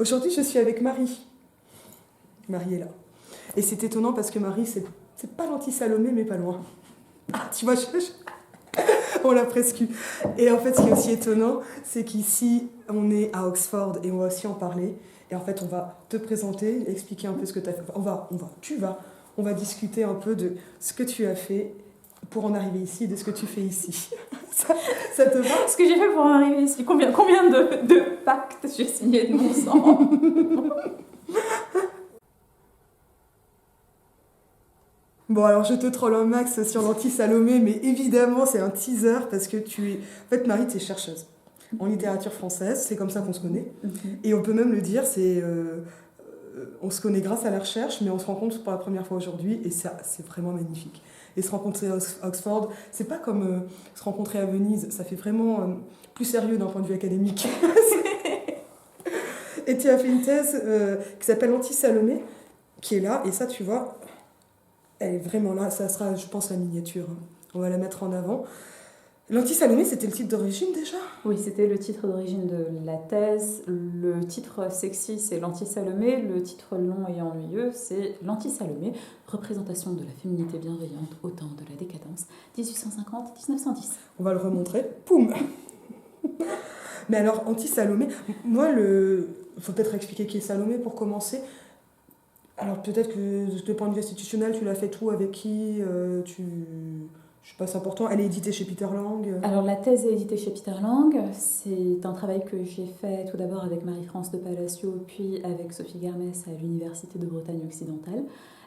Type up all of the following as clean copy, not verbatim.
Aujourd'hui, je suis avec Marie. Marie est là. Et c'est étonnant parce que Marie, c'est pas l'anti-Salomé, mais pas loin. Ah, tu vois, on l'a presque eu. Et en fait, ce qui est aussi étonnant, c'est qu'ici, on est à Oxford et on va aussi en parler. Et en fait, on va te présenter, expliquer un peu ce que tu as fait. On va discuter un peu de ce que tu as fait pour en arriver ici et de ce que tu fais ici. ça, ça te va? Ce que j'ai fait pour en arriver ici, combien de pactes j'ai signé de mon sang? Bon, alors je te troll un max sur l'anti-Salomé, mais évidemment, c'est un teaser parce que tu es. En fait, Marie, tu es chercheuse en littérature française, c'est comme ça qu'on se connaît. Et on peut même le dire, on se connaît grâce à la recherche, mais on se rencontre pour la première fois aujourd'hui et ça, c'est vraiment magnifique. Et se rencontrer à Oxford, c'est pas comme se rencontrer à Venise, ça fait vraiment plus sérieux d'un point de vue académique. Et tu as fait une thèse qui s'appelle Anti-Salomé, qui est là, et ça, tu vois, elle est vraiment là, ça sera, je pense, la miniature. Hein. On va la mettre en avant. L'Anti-Salomé, c'était le titre d'origine déjà? Oui, c'était le titre d'origine de la thèse. Le titre sexy, c'est l'anti-Salomé. Le titre long et ennuyeux, c'est l'anti-Salomé, représentation de la féminité bienveillante au temps de la décadence, 1850-1910. On va le remontrer. Poum. Mais alors, Anti-Salomé, moi, faut peut-être expliquer qui est Salomé pour commencer. Alors, peut-être que de point de vue institutionnel, tu l'as fait tout avec qui Je sais pas, c'est important. Elle est éditée chez Peter Lang. Alors la thèse est éditée chez Peter Lang. C'est un travail que j'ai fait tout d'abord avec Marie-France de Palacio, puis avec Sophie Garmès à l'Université de Bretagne occidentale.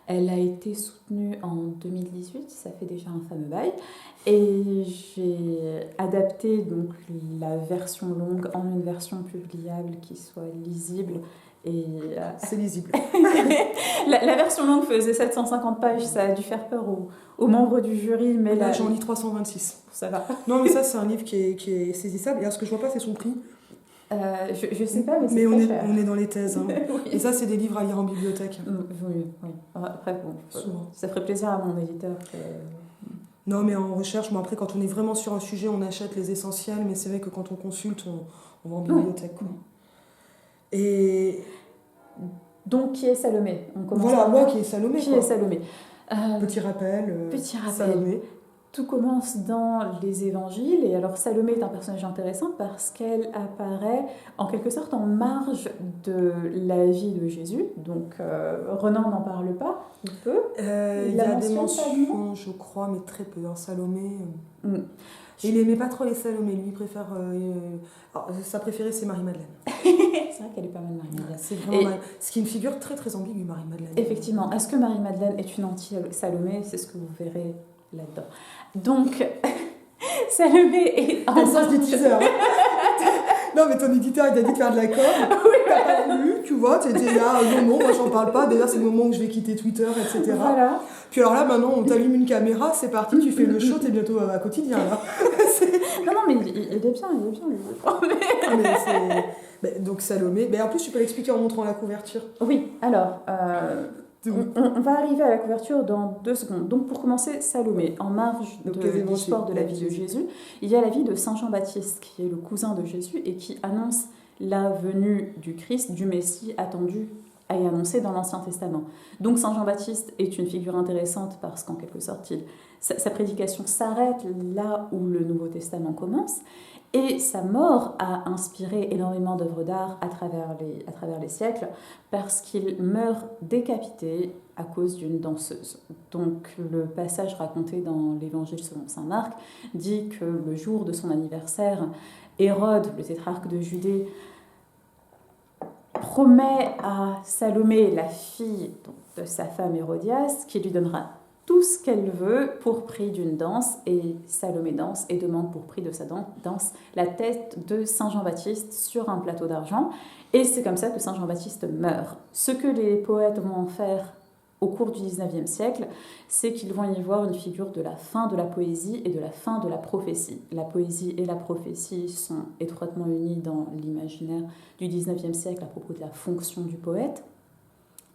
Elle a été soutenue en 2018, ça fait déjà un fameux bail. Et j'ai adapté donc la version longue en une version publiable qui soit lisible. Et c'est lisible. la version longue faisait 750 pages, ça a dû faire peur aux membres du jury. Mais là, j'en lis 326. Ça va. Non, mais ça, c'est un livre qui est saisissable. Et alors, ce que je vois pas, c'est son prix. Je sais pas, mais c'est on est, cher. On est dans les thèses. Hein. Oui. Et ça, c'est des livres à lire en bibliothèque. Oui. Après, bon, ça ferait plaisir à mon éditeur. Non, mais en recherche, bon, après, quand on est vraiment sur un sujet, on achète les essentiels. Mais c'est vrai que quand on consulte, on va en bibliothèque. Quoi. Et... Donc, qui est Salomé? Voilà, moi, qui est Salomé. Qui est Salomé? Petit rappel. Salomé. Tout commence dans les évangiles, et alors Salomé est un personnage intéressant parce qu'elle apparaît en quelque sorte en marge de la vie de Jésus. Donc Renan n'en parle pas, ou peu. Il y a des mentions, je crois, mais très peu. Salomé. Il n'aimait pas trop les Salomé, lui, il préfère. Sa préférée, c'est Marie-Madeleine. C'est vrai qu'elle est pas mal, Marie-Madeleine. C'est vraiment ce qui est une figure très très ambiguë, Marie-Madeleine. Effectivement. Est-ce que Marie-Madeleine est une anti-Salomé? C'est ce que vous verrez là-dedans. Donc, Salomé est en sens du teaser. Non, mais ton éditeur, il t'a dit de faire de la com. Oui. T'as pas voulu, tu vois, t'étais là, non, moi j'en parle pas. D'ailleurs, c'est le moment où je vais quitter Twitter, etc. Voilà. Puis alors là, maintenant, on t'allume une caméra, c'est parti, tu fais le show, t'es bientôt à quotidien, là. Non, mais il est bien, donc Salomé. Mais en plus, tu peux l'expliquer en montrant la couverture. Oui, alors... On va arriver à la couverture dans 2 secondes. Donc pour commencer, Salomé, en marge de l'histoire de la vie de Jésus, il y a la vie de Saint Jean-Baptiste, qui est le cousin de Jésus et qui annonce la venue du Christ, du Messie attendu et annoncé dans l'Ancien Testament. Donc Saint Jean-Baptiste est une figure intéressante parce qu'en quelque sorte, sa prédication s'arrête là où le Nouveau Testament commence. Et sa mort a inspiré énormément d'œuvres d'art à travers les siècles parce qu'il meurt décapité à cause d'une danseuse. Donc le passage raconté dans l'Évangile selon saint Marc dit que le jour de son anniversaire, Hérode, le tétrarque de Judée, promet à Salomé, la fille de sa femme Hérodias, qu'il lui donnera tout ce qu'elle veut pour prix d'une danse, et Salomé danse et demande pour prix de sa danse la tête de Saint Jean-Baptiste sur un plateau d'argent, et c'est comme ça que Saint Jean-Baptiste meurt. Ce que les poètes vont en faire au cours du XIXe siècle, c'est qu'ils vont y voir une figure de la fin de la poésie et de la fin de la prophétie. La poésie et la prophétie sont étroitement unies dans l'imaginaire du XIXe siècle à propos de la fonction du poète.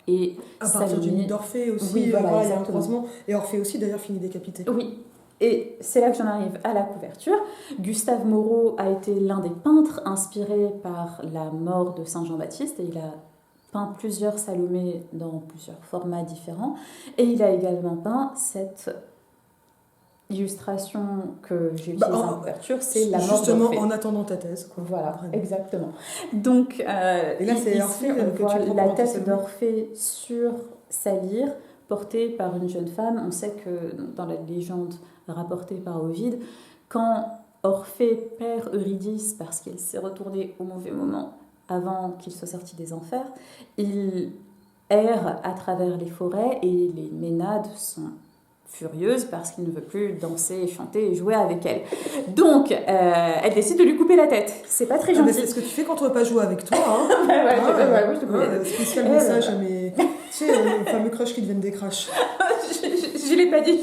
Et à partir du mythe d'Orphée aussi, oui, voilà, il y a un croisement. Et Orphée aussi, d'ailleurs, finit décapité. Oui, Et c'est là que j'en arrive à la couverture. Gustave Moreau a été l'un des peintres inspirés par la mort de Saint Jean-Baptiste et il a peint plusieurs Salomé dans plusieurs formats différents. Et il a également peint cette illustration que j'ai utilisée en couverture, c'est la mort d'Orphée. Justement, en attendant ta thèse. Quoi. Voilà, vraiment. exactement. Donc, et là, c'est ici, on voit la tête d'Orphée sur sa lyre, portée par une jeune femme. On sait que dans la légende rapportée par Ovide, quand Orphée perd Eurydice parce qu'il s'est retourné au mauvais moment avant qu'il soit sorti des enfers, il erre à travers les forêts et les Ménades sont furieuses parce qu'il ne veut plus danser, chanter et jouer avec elle. Donc, elle décide de lui couper la tête. C'est pas très gentil. C'est ce que tu fais quand on ne veut pas jouer avec toi. Hein. Je te connais. Spécial message à mes... Tu sais, les fameux crushs qui deviennent des crashs. Je l'ai pas dit.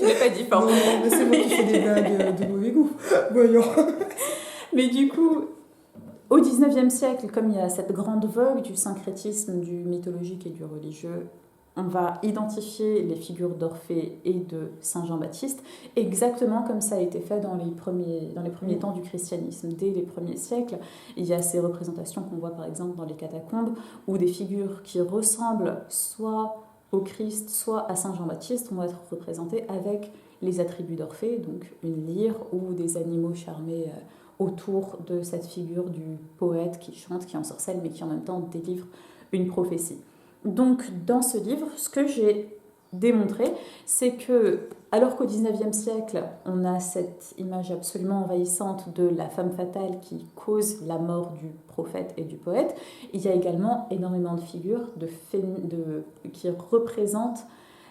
Non, mais c'est moi qui fais des blagues de mauvais goût. Voyons. Mais du coup, au XIXe siècle, comme il y a cette grande vogue du syncrétisme, du mythologique et du religieux, on va identifier les figures d'Orphée et de Saint Jean-Baptiste exactement comme ça a été fait dans les premiers temps du christianisme. Dès les premiers siècles, il y a ces représentations qu'on voit par exemple dans les catacombes où des figures qui ressemblent soit au Christ, soit à Saint Jean-Baptiste vont être représentées avec les attributs d'Orphée, donc une lyre ou des animaux charmés autour de cette figure du poète qui chante, qui ensorcelle, mais qui en même temps délivre une prophétie. Donc, dans ce livre, ce que j'ai démontré, c'est que, alors qu'au XIXe siècle, on a cette image absolument envahissante de la femme fatale qui cause la mort du prophète et du poète, il y a également énormément de figures qui représentent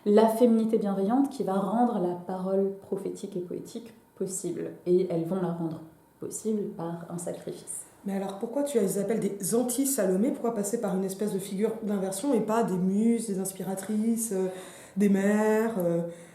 la féminité bienveillante qui va rendre la parole prophétique et poétique possible. Et elles vont la rendre possible par un sacrifice. Mais alors pourquoi tu les appelles des anti-Salomé? Pourquoi passer par une espèce de figure d'inversion et pas des muses, des inspiratrices, des mères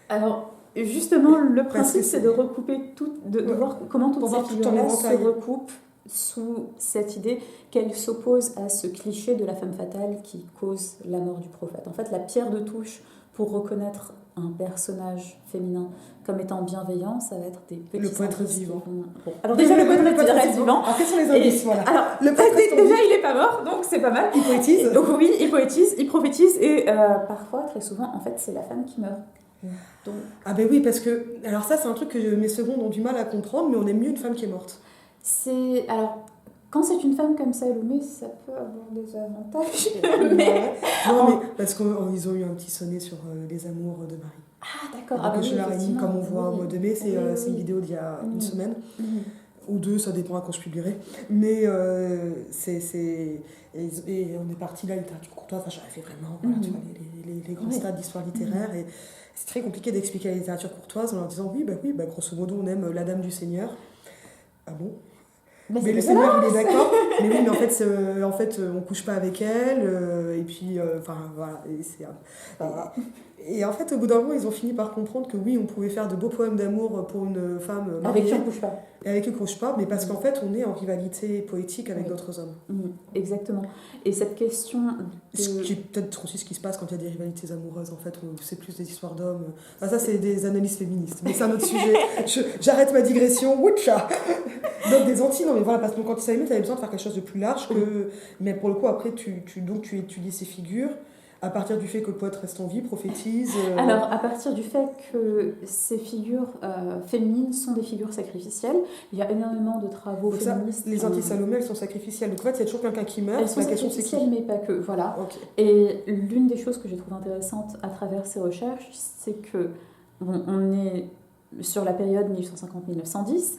Alors justement, le principe c'est de recouper tout, de voir comment toutes ces figures-là se recoupent sous cette idée qu'elles s'opposent à ce cliché de la femme fatale qui cause la mort du prophète. En fait, la pierre de touche pour reconnaître un personnage féminin comme étant bienveillant, ça va être des petits le poète vivant. Bon. Alors déjà, le poète reste vivant. Alors, quels sont les indices, voilà. Alors, déjà, il est pas mort, donc c'est pas mal. Il poétise. Donc oui, il poétise, il prophétise, et parfois, très souvent, en fait, c'est la femme qui meurt. Donc... Ah ben oui, parce que... Alors ça, c'est un truc que mes secondes ont du mal à comprendre, mais on aime mieux une femme qui est morte. Alors... Quand c'est une femme comme Salomé, ça peut avoir des avantages. mais... Non, mais parce qu'ils ont eu un petit sonnet sur les amours de Marie. Ah, d'accord. Donc je leur ai mis, comme on voit au mois de mai, c'est une vidéo d'il y a une semaine. Ou deux, ça dépend à quand je publierai. Mais et on est parti là, littérature courtoise, enfin j'avais fait vraiment voilà, tu vois, les grands stades d'histoire littéraire. Et c'est très compliqué d'expliquer la littérature courtoise en leur disant oui, grosso modo, on aime la dame du Seigneur. Ah bon? Mais le Seigneur, il est d'accord. Mais oui, mais en fait on couche pas avec elle. Et puis, enfin, voilà. Et en fait, au bout d'un moment, ils ont fini par comprendre que oui, on pouvait faire de beaux poèmes d'amour pour une femme mariée. Avec qui on couche pas. Et avec qui on couche pas, mais parce qu'en fait, on est en rivalité poétique avec d'autres hommes. Exactement. Et cette question... Ce qui est peut-être aussi ce qui se passe quand il y a des rivalités amoureuses, en fait, où c'est plus des histoires d'hommes. Enfin, ça, c'est des analyses féministes. Mais c'est un autre sujet. J'arrête ma digression. Woucha. Donc, des anti, non, mais voilà, parce que quand tu savais, tu avais besoin de faire quelque chose de plus large que... Mais pour le coup, après, tu étudies ces figures. À partir du fait que le poète reste en vie, prophétise... Alors, à partir du fait que ces figures féminines sont des figures sacrificielles, il y a énormément de travaux féministes... Les anti-Salomé, elles sont sacrificielles. Donc en fait, il y a toujours quelqu'un qui meurt. Elles sont sacrificielles, mais pas que. Voilà. Okay. Et l'une des choses que j'ai trouvé intéressante à travers ces recherches, c'est que on est sur la période 1850-1910.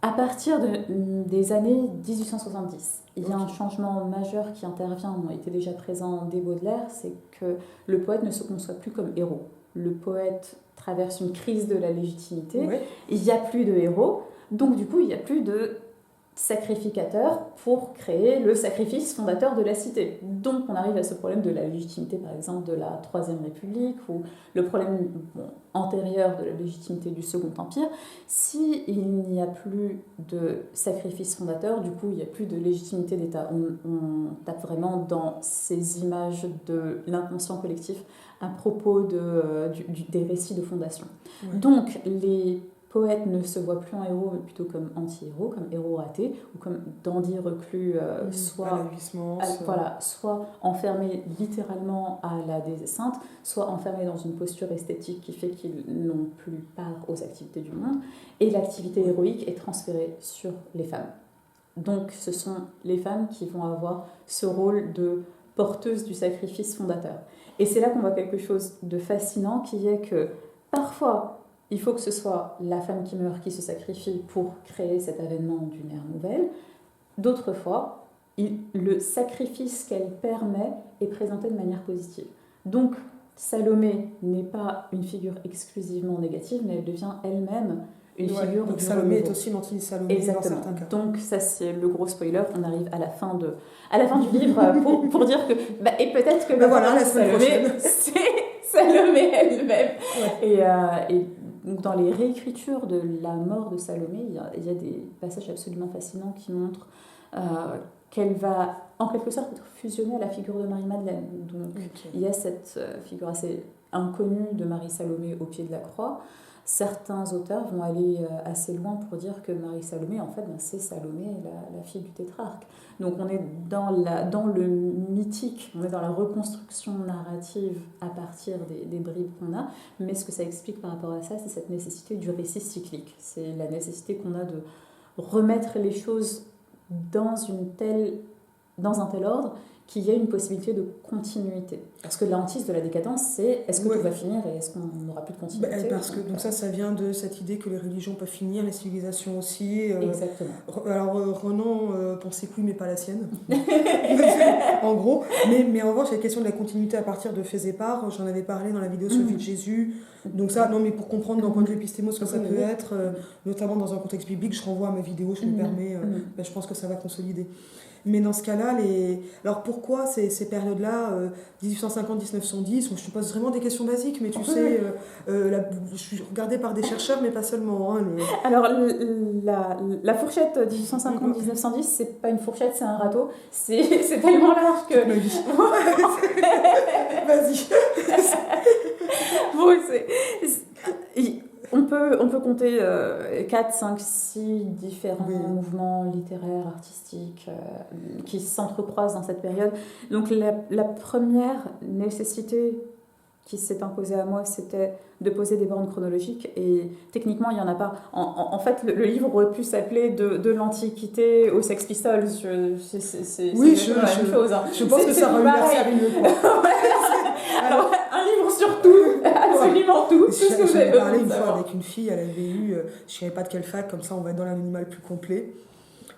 À partir des années 1870, il y a un changement majeur qui intervient, on était déjà présent dès Baudelaire, c'est que le poète ne se conçoit plus comme héros. Le poète traverse une crise de la légitimité, il n'y a plus de héros, donc du coup il n'y a plus de sacrificateur pour créer le sacrifice fondateur de la cité. Donc on arrive à ce problème de la légitimité, par exemple, de la Troisième République, ou le problème antérieur de la légitimité du Second Empire. S'il n'y a plus de sacrifice fondateur, du coup il n'y a plus de légitimité d'État. On tape vraiment dans ces images de l'inconscient collectif à propos des récits de fondation. Donc les poète ne se voit plus en héros, mais plutôt comme anti-héros, comme héros raté, ou comme dandy reclus, soit enfermé littéralement à la désainte, soit enfermé dans une posture esthétique qui fait qu'ils n'ont plus part aux activités du monde, et l'activité héroïque est transférée sur les femmes. Donc ce sont les femmes qui vont avoir ce rôle de porteuses du sacrifice fondateur. Et c'est là qu'on voit quelque chose de fascinant, qui est que parfois, il faut que ce soit la femme qui meurt qui se sacrifie pour créer cet avènement d'une ère nouvelle. D'autres fois, le sacrifice qu'elle permet est présenté de manière positive. Donc, Salomé n'est pas une figure exclusivement négative, mais elle devient elle-même une figure donc Salomé est aussi l'anti-Salomé dans certains cas. Donc ça c'est le gros spoiler, on arrive à la fin du livre pour dire que et peut-être que la Salomé c'est Salomé elle-même. Et donc dans les réécritures de la mort de Salomé, il y a des passages absolument fascinants qui montrent qu'elle va en quelque sorte être fusionnée à la figure de Marie-Madeleine. Donc il y a cette figure assez inconnue de Marie-Salomé au pied de la croix. Certains auteurs vont aller assez loin pour dire que Marie-Salomé, en fait, c'est Salomé, la fille du tétrarque. Donc on est dans le mythique, on est dans la reconstruction narrative à partir des bribes qu'on a, mais ce que ça explique par rapport à ça, c'est cette nécessité du récit cyclique. C'est la nécessité qu'on a de remettre les choses dans un tel ordre qu'il y ait une possibilité de continuité. Parce que l'hantise de la décadence, c'est est-ce que tout va finir et est-ce qu'on n'aura plus de continuité parce que donc ça vient de cette idée que les religions peuvent finir, les civilisations aussi. Exactement. Alors Renan pense ses couilles mais pas la sienne. En gros. Mais en revanche, la question de la continuité à partir de faits et parts, j'en avais parlé dans la vidéo sur la vie de Jésus. Donc ça, non mais pour comprendre d'un point de vue épistémo ce que ça peut être, notamment dans un contexte biblique, je renvoie à ma vidéo, je me permets, je pense que ça va consolider. Mais dans ce cas-là, alors pourquoi ces périodes-là, 1850-1910, je te pose vraiment des questions basiques, mais tu sais, je suis regardée par des chercheurs, mais pas seulement. Alors, la fourchette 1850-1910, c'est pas une fourchette, c'est un râteau. C'est tellement large que... Ma vie. Vas-y. Bon, on peut compter 4, 5, 6 différents mouvements littéraires, artistiques qui s'entrecroisent dans cette période. Donc la première nécessité qui s'est imposée à moi, c'était de poser des bornes chronologiques, et techniquement il n'y en a pas. En fait, le livre aurait pu s'appeler de l'Antiquité aux Sex Pistols. C'est la même chose. Je pense que ça aurait eu l'air sérieux. Alors, un livre sur tout, absolument tout. J'avais parlé une fois avec une fille, elle avait eu, je ne savais pas de quelle fac, comme ça on va être dans l'animal plus complet.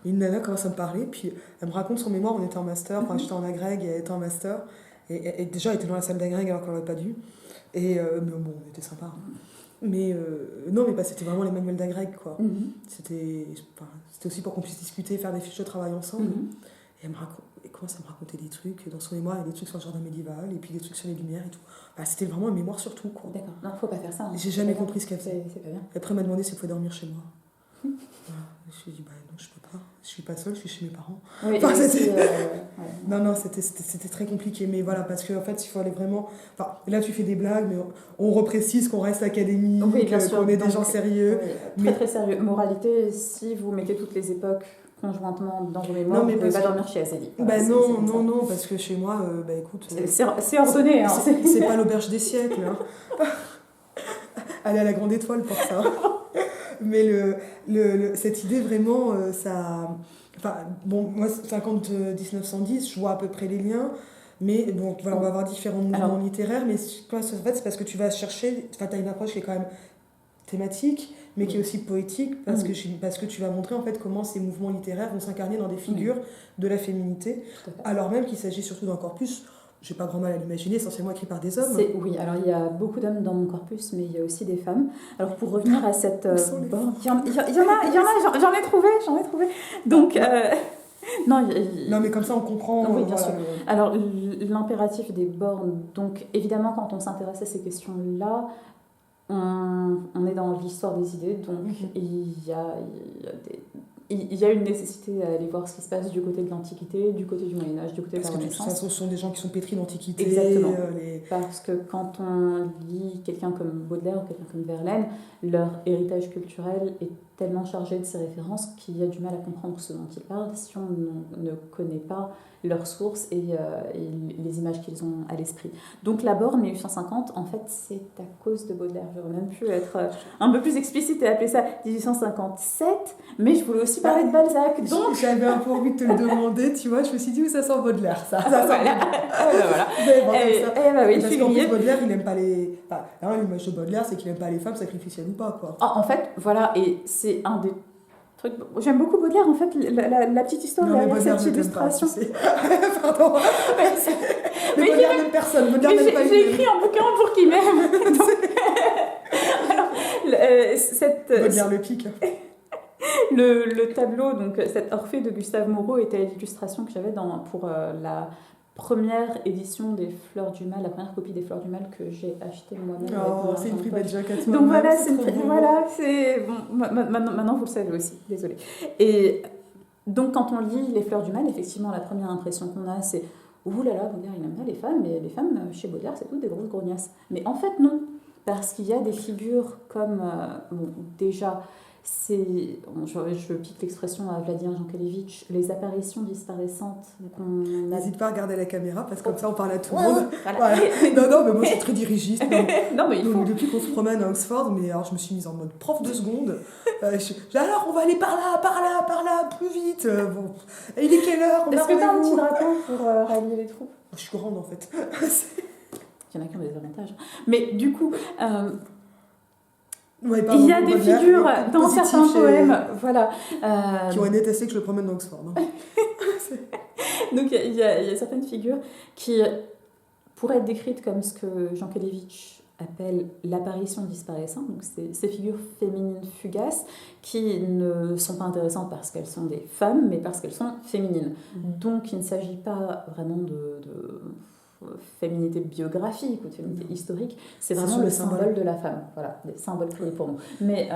Une nana commence à me parler, puis elle me raconte son mémoire, on était en master, j'étais en agrég et elle était en master. Et déjà, elle était dans la salle d'agrég alors qu'on n'aurait pas dû. Mais bon, on était sympa. Mais non, mais c'était vraiment les manuels d'agrég, quoi. C'était aussi pour qu'on puisse discuter, faire des fiches de travail ensemble. Et elle commence à me raconter des trucs. Dans son mémoire, il y a des trucs sur le jardin médiéval, et puis des trucs sur les lumières et tout. C'était vraiment un mémoire sur tout, quoi. D'accord. Non, faut pas faire ça. J'ai jamais compris ce qu'elle faisait. C'est pas bien. Après, elle m'a demandé si elle pouvait dormir chez moi. Voilà. Je lui ai dit, non, je peux pas. Je suis pas seule, je suis chez mes parents. Oui, Non, c'était très compliqué. Mais voilà, parce qu'en fait, il faut aller vraiment... là, tu fais des blagues, mais on reprécise qu'on reste académique, qu'on est des gens sérieux. Oui, très, très sérieux. Moralité, si vous mettez toutes les époques conjointement dans vos mémoires, vous ne pouvez pas dormir chez Azélie. Non, parce que chez moi, écoute... C'est ordonné. C'est pas l'auberge des siècles. Allez à la Grande Étoile pour ça. Mais cette idée, vraiment, ça... moi, 1910, je vois à peu près les liens. Mais bon, voilà, on va avoir différents mouvements littéraires. Mais en fait, c'est parce que tu vas chercher... tu as une approche qui est quand même thématique, mais qui est aussi poétique, parce que tu vas montrer en fait comment ces mouvements littéraires vont s'incarner dans des figures de la féminité, alors même qu'il s'agit surtout d'un corpus, j'ai pas grand mal à l'imaginer, essentiellement écrit par des hommes. Oui, alors il y a beaucoup d'hommes dans mon corpus, mais il y a aussi des femmes. Alors pour revenir à cette borne, il y en a, j'en ai trouvé. Donc... Non, mais comme ça on comprend. Oui, bien sûr. Alors l'impératif des bornes, donc évidemment quand on s'intéresse à ces questions-là, on est dans l'histoire des idées, donc il il y a une nécessité à aller voir ce qui se passe du côté de l'Antiquité, du côté du Moyen-Âge, du côté de la Renaissance. Parce que de toute façon, ce sont des gens qui sont pétris d'Antiquité. Exactement. Parce que quand on lit quelqu'un comme Baudelaire ou quelqu'un comme Verlaine, leur héritage culturel est tellement chargé de ces références qu'il y a du mal à comprendre ce dont ils parlent si on ne connaît pas leurs sources et les images qu'ils ont à l'esprit. Donc la borne 1850, en fait, c'est à cause de Baudelaire. J'aurais même pu être un peu plus explicite et appeler ça 1857, mais je voulais aussi parler de Balzac. Donc j'avais un peu envie de te le demander, tu vois, je me suis dit, ça sent Baudelaire, ça. Ça sent voilà. Baudelaire. Oui, parce qu'en plus, Baudelaire, il n'aime pas les... Enfin, l'image de Baudelaire, c'est qu'il n'aime pas les femmes sacrificielles ou pas, quoi. En fait, voilà, et c'est un des... J'aime beaucoup Baudelaire, en fait, la petite histoire derrière cette illustration. Pardon. Mais Baudelaire n'aime personne. J'ai écrit un bouquin pour qu'il m'aime. Baudelaire le pique. Le tableau, donc cet Orphée de Gustave Moreau, était l'illustration que j'avais pour la première édition des Fleurs du Mal, la première copie des Fleurs du Mal que j'ai achetée moi-même. C'est une private jacket. Donc voilà, c'est bon, maintenant vous le savez aussi, désolée. Et donc quand on lit les Fleurs du Mal, effectivement la première impression qu'on a c'est ouh là là, Baudelaire il n'aime pas les femmes, mais les femmes chez Baudelaire c'est toutes des grosses grognasses. Mais en fait non, parce qu'il y a des figures comme déjà je pique l'expression à Vladimir Jankélévitch, les apparitions disparaissantes qu'on a... N'hésite pas à regarder la caméra parce que comme ça on parle à tout le monde. Voilà. Non, mais moi je suis très dirigiste. Non, mais il faut... Depuis qu'on se promène à Oxford, mais alors je me suis mise en mode prof de seconde. Alors on va aller par là, plus vite. Bon. Et il est quelle heure? Est-ce que t'as un petit drapeau pour rallier les troupes? Je suis grande en fait. Il y en a qui ont des avantages. Mais du coup... Ouais, pardon, il y a des figures dans certains poèmes, voilà, qui ont détesté que je le promène dans Oxford. Donc il y a certaines figures qui pourraient être décrites comme ce que Jankélévitch appelle l'apparition disparaissante, donc ces figures féminines fugaces qui ne sont pas intéressantes parce qu'elles sont des femmes, mais parce qu'elles sont féminines. Donc il ne s'agit pas vraiment de féminité biographique ou de féminité historique, c'est vraiment le symbole de la femme. Voilà, des symboles pris pour nous. Mais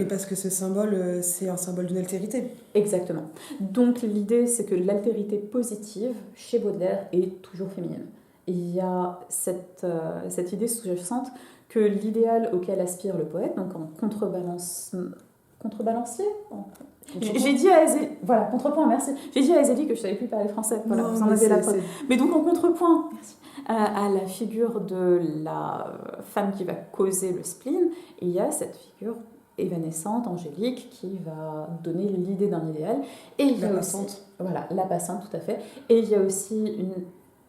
parce que ce symbole, c'est un symbole d'une altérité. Exactement. Donc l'idée, c'est que l'altérité positive, chez Baudelaire, est toujours féminine. Et il y a cette idée sous-jacente que l'idéal auquel aspire le poète, donc en contrebalancier. J'ai dit à Azélie, voilà, contrepoint, merci. J'ai dit à Azélie que je ne savais plus parler français. Voilà, vous en avez la preuve. Mais donc en contrepoint, merci, à la figure de la femme qui va causer le spleen, il y a cette figure évanescente, angélique, qui va donner l'idée d'un idéal. Et il y a passante. Voilà, la passante, tout à fait. Et il y a aussi une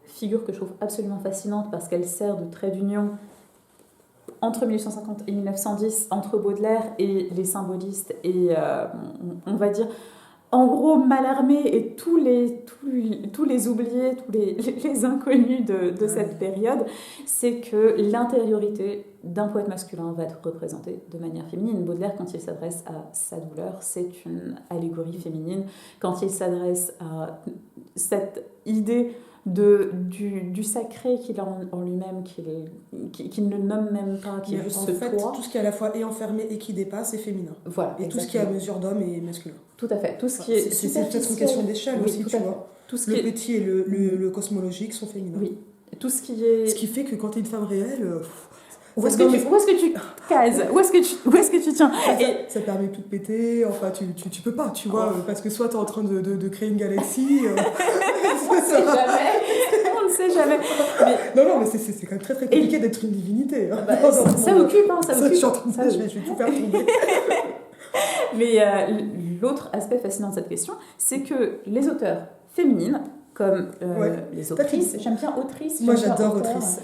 figure que je trouve absolument fascinante parce qu'elle sert de trait d'union entre 1850 et 1910, entre Baudelaire et les symbolistes, et on va dire, en gros, Mallarmé et tous les oubliés, tous les inconnus de cette période, c'est que l'intériorité d'un poète masculin va être représentée de manière féminine. Baudelaire, quand il s'adresse à sa douleur, c'est une allégorie féminine. Quand il s'adresse à cette idée du sacré qu'il a en lui-même, qu'il ne nomme même pas, qui est juste ce toit. Tout ce qui est à la fois est enfermé et qui dépasse est féminin. Voilà, et exactement. Tout ce qui est à mesure d'homme est masculin. Tout à fait. Tout ce qui est c'est peut-être une question d'échelle aussi, tu vois. Tout ce le petit et le cosmologique sont féminins. Oui. Tout ce qui est... Ce qui fait que quand tu es une femme réelle... Où est-ce que tu cases? Où est-ce que tu tiens? Ça permet de tout péter, enfin tu peux pas, tu vois, parce que soit tu es en train de créer une galaxie... On ne sait jamais. Mais... Non, mais c'est quand même très très compliqué d'être une divinité. Hein. Ça occupe, ça occupe. Je suis en train de je vais tout faire tomber. Mais l'autre aspect fascinant de cette question, c'est que les auteurs féminines, comme les autrices, j'aime bien autrice. Moi j'adore autrice.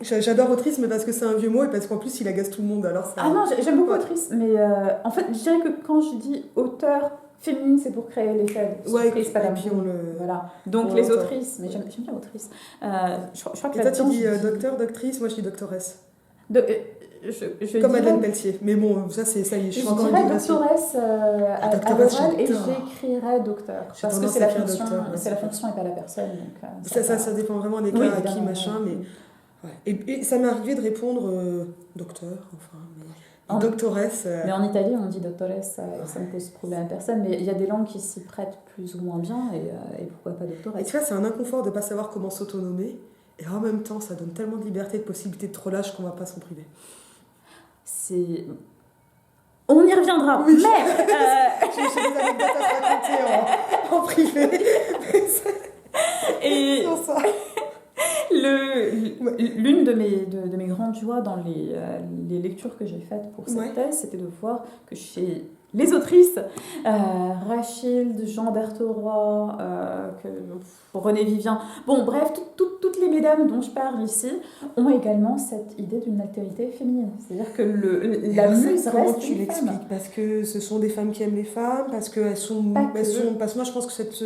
J'adore autrice, mais parce que c'est un vieux mot et parce qu'en plus il agace tout le monde. Alors Ah non, j'aime beaucoup autrice, mais en fait je dirais que quand je dis auteur féminine, c'est pour créer l'effet surprise, pas d'amour. Voilà. Donc les autrices, mais j'aime bien autrice. Je crois que et toi tu dis docteur, doctrice, moi je dis doctoresse. Comme Madeleine Pelletier. Mais bon, ça y est, je suis encore une digression. Je dirais doctoresse à l'oral et j'écrirais docteur. Parce que c'est la fonction et pas la personne. Donc, ça dépend vraiment des cas à qui, machin, mais... Ouais. Et ça m'est arrivé de répondre docteur, enfin... Mais... Doctoresse. Mais en Italie, on dit doctoresse, ça ne pose problème à personne. Mais il y a des langues qui s'y prêtent plus ou moins bien, et pourquoi pas doctoresse. Et tu vois, c'est un inconfort de ne pas savoir comment s'autonomer. Et en même temps, ça donne tellement de liberté, de possibilités de trollage qu'on ne va pas s'en priver. On y reviendra, oui. Mais... J'ai des anecdotes à te raconter en privé. Et... Sur ça. L'une de mes grandes joies dans les lectures que j'ai faites pour cette thèse, c'était de voir que chez les autrices, Rachilde, Jean Bertheroy, René Vivien, bon bref, toutes les mesdames dont je parle ici ont également cette idée d'une altérité féminine. C'est-à-dire que la muse reste comment tu l'expliques ? Parce que ce sont des femmes qui aiment les femmes, parce que parce que moi je pense que cette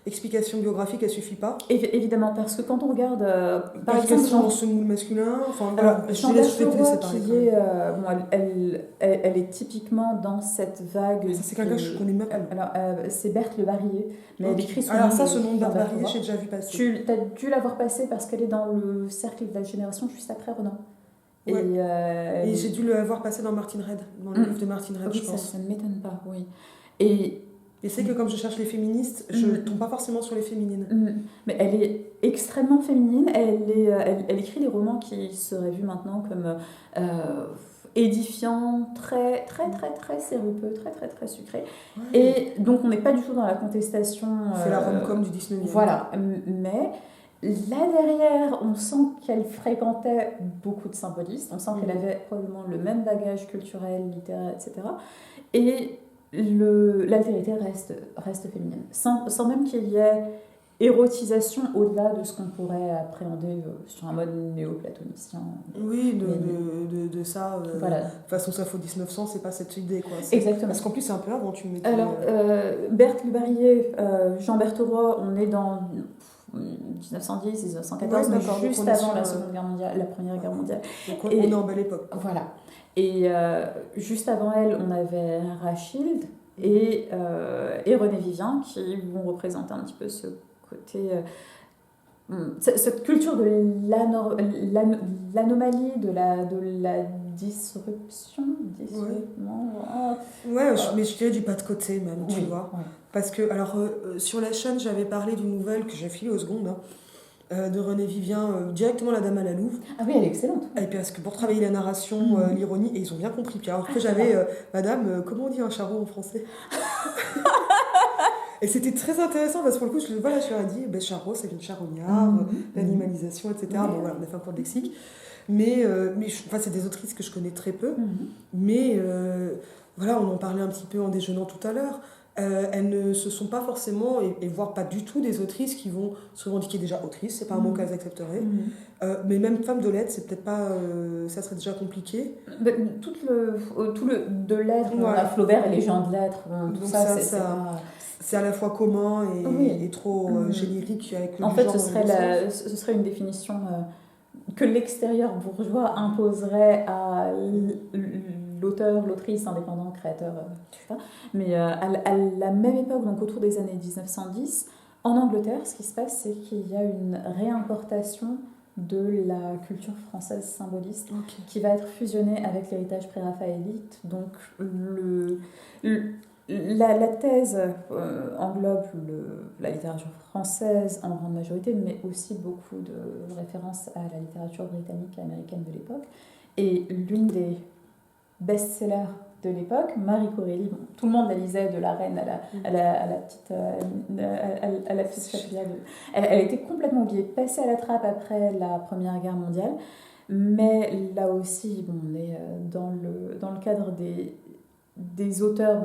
explication biographique, elle suffit pas. Évidemment, parce que quand on regarde, par parce exemple, dans ce moule masculin, enfin voilà, Jean Bertheroy, qui est, elle est typiquement dans cette vague. C'est quelqu'un que je connais même. Alors, c'est Berthe Le Barillet, mais elle écrit son alors ça, ce nom de Berthe Barillet, j'ai déjà vu passer. Tu as dû l'avoir passé parce qu'elle est dans le cercle de la génération juste après Renan. Ouais. Et j'ai dû le voir passer dans Martin Red, dans le livre de Martin Red, je pense. Ça ne m'étonne pas, oui. Et c'est que comme je cherche les féministes, je ne tombe pas forcément sur les féminines. Mais elle est extrêmement féminine. Elle écrit des romans qui seraient vus maintenant comme édifiants, très, très, très, très sirupeux, très, très, très sucrés. Ouais. Et donc, on n'est pas du tout dans la contestation. C'est la rom-com du 19e. Voilà. Mais là derrière, on sent qu'elle fréquentait beaucoup de symbolistes. On sent qu'elle avait probablement le même bagage culturel, littéraire, etc. Et l'altérité reste féminine, sans même qu'il y ait érotisation au-delà de ce qu'on pourrait appréhender sur un mode néo-platonicien. Oui, de ça. Voilà. De toute façon, ça faut 1900, c'est pas cette idée, quoi. Exactement. Parce qu'en plus, c'est un peu avant, tu me dis. Alors, Berthe Le Barillet, Jean Bertheroy, on est dans 1910, 1914, mais juste avant la Seconde Guerre mondiale, la Première Guerre mondiale. Donc, on est en belle époque. Voilà. Et juste avant elle, on avait Rachilde et René Vivien qui vont représenter un petit peu ce côté, cette culture de l'anomalie, de la disruption. Mais je dirais du pas de côté même, tu vois. Ouais. Parce que, alors, sur la chaîne, j'avais parlé d'une nouvelle que j'ai filée aux secondes, de René Vivien, directement La Dame à la Louve. Ah oui, elle est excellente. Et puis parce que pour travailler la narration, l'ironie, et ils ont bien compris. Puis alors que j'avais, Madame, comment on dit un charron en français? Et c'était très intéressant parce que pour le coup, je leur ai dit, charreau, ça vient de charognard, l'animalisation, etc. Bon voilà, on a fait un cours de lexique. Mais c'est des autrices que je connais très peu. Mais voilà, on en parlait un petit peu en déjeunant tout à l'heure. Elles ne se sont pas forcément, et voire pas du tout, des autrices qui vont se revendiquer déjà autrices, c'est pas un mot qu'elles accepteraient. Mais même femme de lettres, c'est peut-être pas. Ça serait déjà compliqué. Tout le de lettres, voilà. Flaubert et les gens de lettres, tout ça, c'est à la fois commun et trop générique avec le en fait, ce serait une définition que l'extérieur bourgeois imposerait à l'auteur, l'autrice, indépendant, créateur, je sais pas. Mais à la même époque, donc autour des années 1910, en Angleterre, ce qui se passe, c'est qu'il y a une réimportation de la culture française symboliste qui va être fusionnée avec l'héritage pré-raphaélite. Donc la thèse englobe la littérature française en grande majorité, mais aussi beaucoup de références à la littérature britannique et américaine de l'époque. Et l'une des best-sellers de l'époque, Marie Corelli, tout le monde la lisait, de la reine à la petite chapelière. Elle était complètement oubliée, passée à la trappe après la Première Guerre mondiale, mais là aussi, on est dans le cadre des auteurs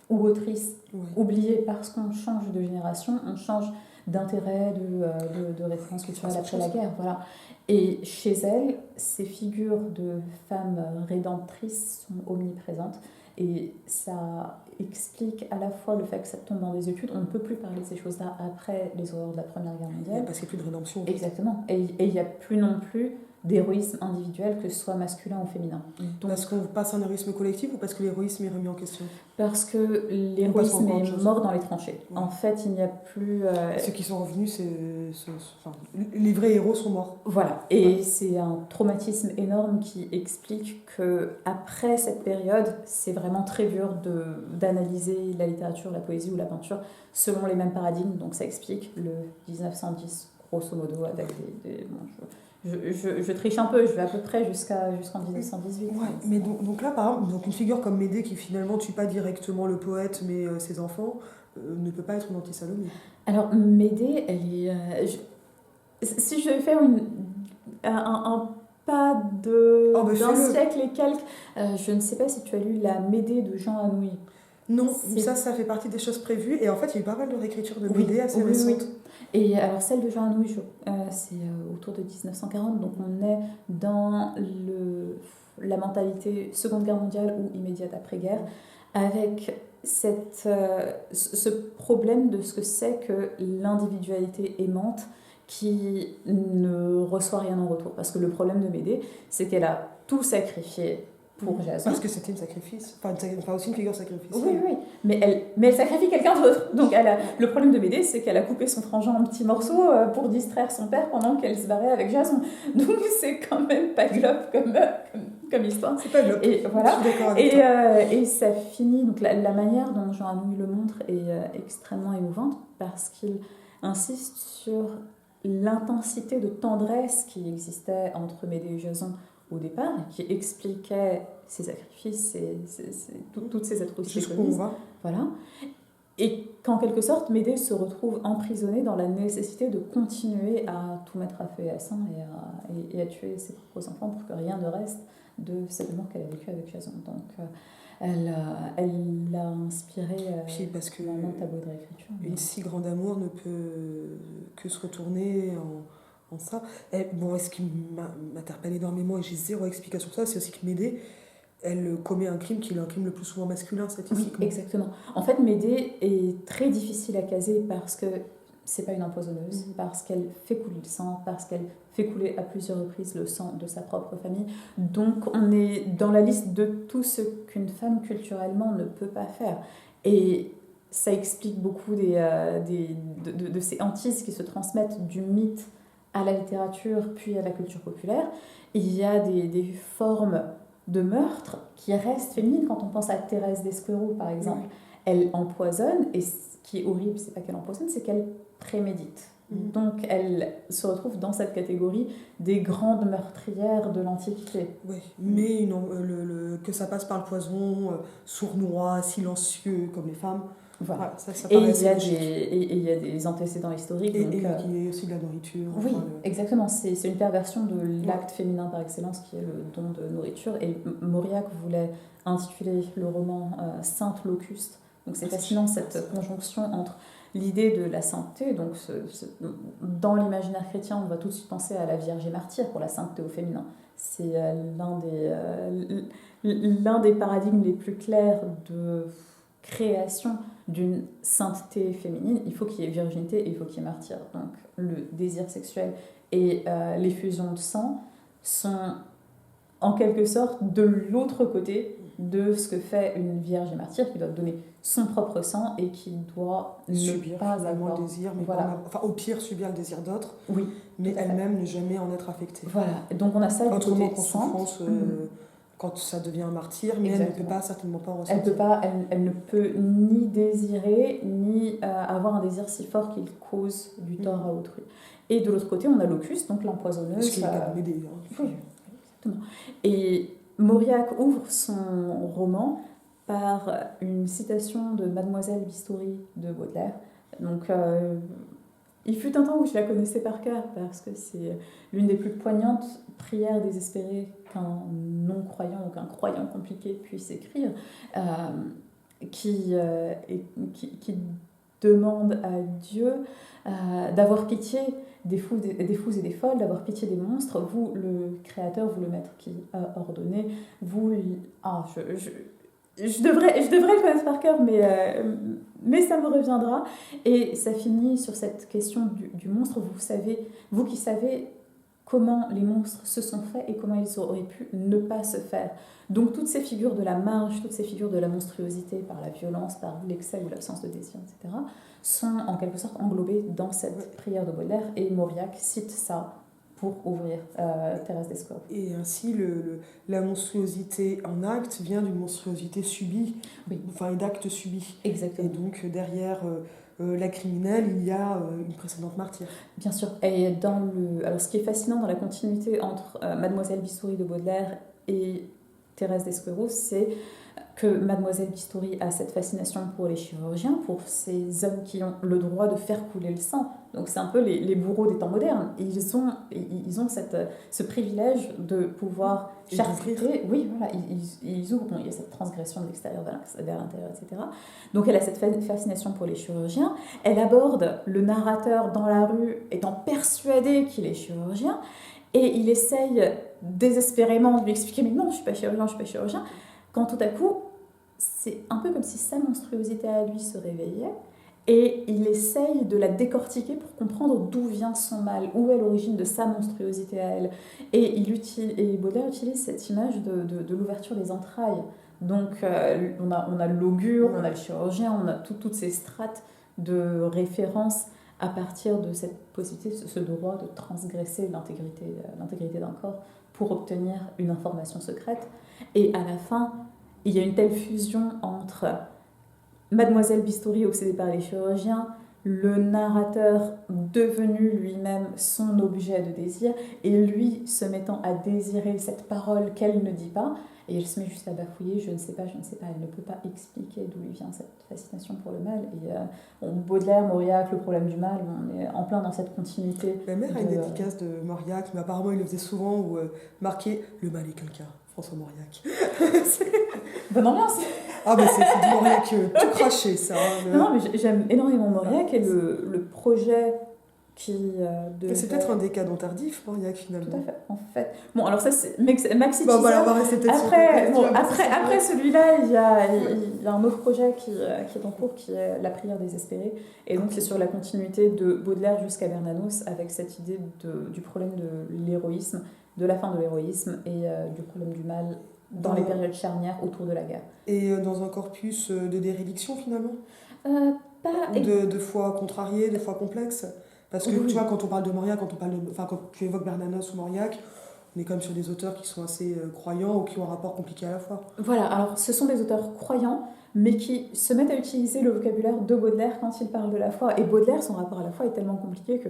ou autrices oubliées parce qu'on change de génération, on change d'intérêt, de référence culturelle après la guerre. Voilà. Et chez elle, ces figures de femmes rédemptrices sont omniprésentes. Et ça explique à la fois le fait que ça tombe dans des études. On ne peut plus parler de ces choses-là après les horreurs de la Première Guerre mondiale. Parce qu'il n'y a plus de rédemption. Exactement. Et il n'y a plus non plus d'héroïsme individuel, que ce soit masculin ou féminin. Donc, parce qu'on passe un héroïsme collectif ou parce que l'héroïsme est remis en question? Parce que l'héroïsme est mort dans les tranchées. Ouais. En fait, il n'y a plus... Ceux qui sont revenus, les vrais héros sont morts. Voilà, et c'est un traumatisme énorme qui explique qu'après cette période, c'est vraiment très dur d'analyser la littérature, la poésie ou la peinture selon les mêmes paradigmes. Donc ça explique le 1910, grosso modo, avec je triche un peu, je vais à peu près jusqu'en 1918. Ouais, mais donc là, par exemple, une figure comme Médée, qui finalement tue pas directement le poète, mais ses enfants, ne peut pas être une anti-Salomé. Alors, Médée, elle est... si je vais faire un pas d'un siècle et quelques, je ne sais pas si tu as lu la Médée de Jean Anouilh. Non, ça fait partie des choses prévues. Et en fait, il y a eu pas mal de réécritures de Médée assez récentes. Oui. Et alors, celle de Jean Anouilh, c'est autour de 1940. Donc, on est dans la mentalité Seconde Guerre mondiale ou immédiate après-guerre, avec ce problème de ce que c'est que l'individualité aimante qui ne reçoit rien en retour. Parce que le problème de Médée, c'est qu'elle a tout sacrifié pour Jason. Parce que c'était une sacrifice. Enfin, aussi une figure sacrifice. Oui. Mais elle sacrifie quelqu'un d'autre. Donc le problème de Médée, c'est qu'elle a coupé son frangin en petits morceaux pour distraire son père pendant qu'elle se barrait avec Jason. Donc c'est quand même pas globe comme histoire. C'est pas globe. Et voilà. Je suis d'accord avec toi. Et ça finit. Donc la manière dont Jean Anouilh le montre est extrêmement émouvante parce qu'il insiste sur l'intensité de tendresse qui existait entre Médée et Jason au départ, qui expliquait ses sacrifices, toutes ces atrocités commises. Voilà. Et qu'en quelque sorte, Médée se retrouve emprisonnée dans la nécessité de continuer à tout mettre à feu et à sang et à tuer ses propres enfants pour que rien ne reste de cette mort qu'elle a vécue avec Jason. Donc, elle l'a inspiré parce que dans un tableau de réécriture. Une si grande amour ne peut que se retourner en ça. Ce qui m'interpelle énormément, et j'ai zéro explication sur ça, c'est aussi que Médée, elle commet un crime qui est un crime le plus souvent masculin, statistiquement. Oui, exactement. En fait, Médée est très difficile à caser parce que c'est pas une empoisonneuse, parce qu'elle fait couler le sang, parce qu'elle fait couler à plusieurs reprises le sang de sa propre famille. Donc, on est dans la liste de tout ce qu'une femme culturellement ne peut pas faire. Et ça explique beaucoup de ces hantises qui se transmettent du mythe à la littérature, puis à la culture populaire. Il y a des formes de meurtre qui restent féminines. Quand on pense à Thérèse d'Esquerot, par exemple, elle empoisonne, et ce qui est horrible, c'est pas qu'elle empoisonne, c'est qu'elle prémédite. Donc elle se retrouve dans cette catégorie des grandes meurtrières de l'Antiquité. Oui, mais que ça passe par le poison, sournois, silencieux, comme les femmes. Voilà. Ça et il y a des antécédents historiques. Et il y a aussi de la nourriture. Oui, exactement. C'est une perversion de l'acte féminin par excellence qui est le don de nourriture. Et Mauriac voulait intituler le roman Sainte Locuste. Donc c'est fascinant cette conjonction entre l'idée de la sainteté. Donc dans l'imaginaire chrétien, on va tout de suite penser à la Vierge et martyre pour la sainteté au féminin. C'est l'un des paradigmes les plus clairs de création d'une sainteté féminine. Il faut qu'il y ait virginité et il faut qu'il y ait martyr. Donc le désir sexuel et l'effusion de sang sont en quelque sorte de l'autre côté de ce que fait une vierge et martyre qui doit donner son propre sang et qui doit subir pas avoir le désir, mais au pire subir le désir d'autres, mais elle-même ne jamais en être affectée. Voilà, donc on a ça du autrement côté souffrance quand ça devient un martyr, mais elle ne peut pas certainement pas en ressentir. Elle ne peut ni désirer ni avoir un désir si fort qu'il cause du tort à autrui. Et de l'autre côté, on a Locuste, donc l'empoisonneuse. Ce qui est pas Médée. Oui, exactement. Et Mauriac ouvre son roman par une citation de Mademoiselle Bistoury de Baudelaire. Donc, il fut un temps où je la connaissais par cœur parce que c'est l'une des plus poignantes prières désespérées qu'un non-croyant ou qu'un croyant compliqué puisse écrire, qui demande à Dieu d'avoir pitié des fous et des folles, d'avoir pitié des monstres. Vous, le Créateur, vous le Maître qui a ordonné, vous... Je devrais le connaître par cœur, mais ça me reviendra. Et ça finit sur cette question du monstre. Vous qui savez comment les monstres se sont faits et comment ils auraient pu ne pas se faire. Donc toutes ces figures de la marge, toutes ces figures de la monstruosité par la violence, par l'excès ou l'absence de désir, etc., sont en quelque sorte englobées dans cette prière de Baudelaire, et Mauriac cite ça pour ouvrir Thérèse d'Escoraux. Et ainsi, la monstruosité en acte vient d'une monstruosité subie, enfin d'actes subis. Exactement. Et donc derrière la criminelle, il y a une précédente martyre. Bien sûr. Et alors ce qui est fascinant dans la continuité entre Mademoiselle Bistoury de Baudelaire et Thérèse d'Escoraux, c'est que Mademoiselle Bistoury a cette fascination pour les chirurgiens, pour ces hommes qui ont le droit de faire couler le sang. Donc c'est un peu les bourreaux des temps modernes. Ils ont ce privilège de pouvoir charcuter. Oui, voilà, ils ouvrent. Bon, il y a cette transgression de l'extérieur vers l'intérieur, etc. Donc elle a cette fascination pour les chirurgiens. Elle aborde le narrateur dans la rue étant persuadé qu'il est chirurgien, et il essaye désespérément de lui expliquer « mais non, je ne suis pas chirurgien, je ne suis pas chirurgien », quand tout à coup, c'est un peu comme si sa monstruosité à lui se réveillait, et il essaye de la décortiquer pour comprendre d'où vient son mal, où est l'origine de sa monstruosité à elle. Et Baudelaire utilise cette image de l'ouverture des entrailles. Donc on a l'augure, on a le chirurgien, on a toutes ces strates de référence à partir de cette possibilité, ce droit de transgresser l'intégrité d'un corps pour obtenir une information secrète. Et à la fin, il y a une telle fusion entre Mademoiselle Bistoury obsédée par les chirurgiens, le narrateur devenu lui-même son objet de désir, et lui se mettant à désirer cette parole qu'elle ne dit pas, et elle se met juste à bafouiller, je ne sais pas, elle ne peut pas expliquer d'où lui vient cette fascination pour le mal. Et Baudelaire, Mauriac, le problème du mal, on est en plein dans cette continuité. Ma mère a une dédicace de Mauriac, mais apparemment il le faisait souvent, où marqué « Le mal est quelqu'un ». François Mauriac. Bonne ambiance. Ah mais c'est du Mauriac tout craché ça. Non mais j'aime énormément Mauriac, et le projet qui c'est peut-être un décadent tardif, Mauriac, finalement. Tout à fait, en fait. Bon, alors ça, c'est Maxi Bon, voilà, on va rester peut-être après celui-là, il y a un autre projet qui est en cours, qui est La prière désespérée. Et donc, c'est sur la continuité de Baudelaire jusqu'à Bernanos, avec cette idée du problème de l'héroïsme, de la fin de l'héroïsme, et du problème du mal dans les périodes charnières autour de la guerre. Et dans un corpus de déréliction, finalement de foi contrariée, de foi complexe. Parce que tu vois, quand on parle de Mauriac, quand tu évoques Bernanos ou Mauriac, on est quand même sur des auteurs qui sont assez croyants ou qui ont un rapport compliqué à la foi. Voilà, alors ce sont des auteurs croyants, mais qui se mettent à utiliser le vocabulaire de Baudelaire quand ils parlent de la foi. Et Baudelaire, son rapport à la foi est tellement compliqué que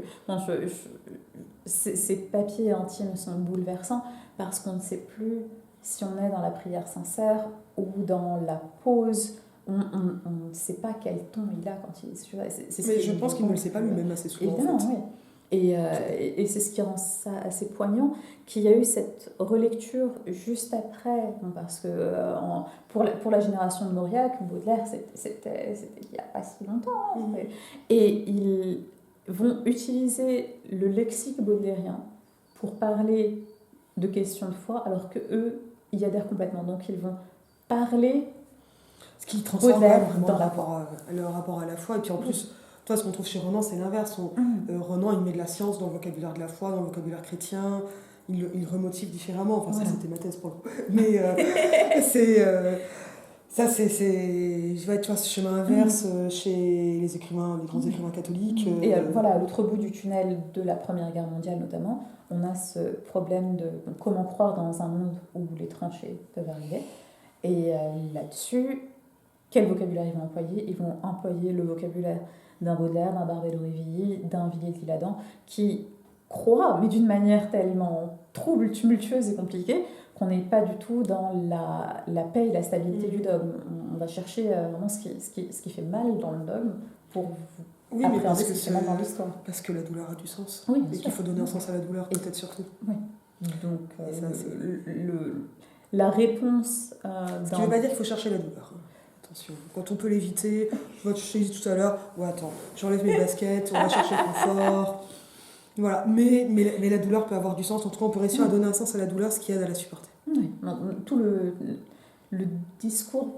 ses papiers intimes sont bouleversants, parce qu'on ne sait plus si on est dans la prière sincère ou dans la pause. On ne sait pas quel ton il a quand il est... Mais je pense qu'il ne le sait pas lui-même assez souvent. Évidemment, en fait. Oui. Et c'est ce qui rend ça assez poignant, qu'il y a eu cette relecture juste après, parce que pour la génération de Mauriac, Baudelaire, c'était il n'y a pas si longtemps. Hein, et ils vont utiliser le lexique baudelairien pour parler de questions de foi, alors qu'eux, y adhèrent complètement. Donc ils vont parler... Ce qui transforme vraiment le rapport à la foi. Et puis en plus, toi, ce qu'on trouve chez Renan, c'est l'inverse. Renan, il met de la science dans le vocabulaire de la foi, dans le vocabulaire chrétien. Il remotive différemment. Enfin, ça, c'était ma thèse pour le coup. Mais ça, tu vois, ce chemin inverse chez les grands écrivains catholiques. Et voilà, à l'autre bout du tunnel de la Première Guerre mondiale, notamment, on a ce problème de comment croire dans un monde où les tranchées peuvent arriver. Et là-dessus, quel vocabulaire ils vont employer ? Ils vont employer le vocabulaire d'un Baudelaire, d'un Barbey d'Aurevilly, d'un Villiers-de-l'Isle-Adam, qui croient, mais d'une manière tellement trouble, tumultueuse et compliquée, qu'on n'est pas du tout dans la paix et la stabilité du dogme. On va chercher vraiment ce qui fait mal dans le dogme pour appréhender ce qui fait mal dans l'histoire. Parce que la douleur a du sens. Oui, et qu'il faut donner un sens à la douleur, peut-être surtout. Oui. Donc, la réponse... Ce qui ne veut pas dire qu'il faut chercher la douleur. Attention, quand on peut l'éviter, je t'ai dit tout à l'heure, attends, j'enlève mes baskets, on va chercher le confort. Voilà, mais la douleur peut avoir du sens. En tout cas, on peut réussir à donner un sens à la douleur, ce qui aide à la supporter. Oui, tout le discours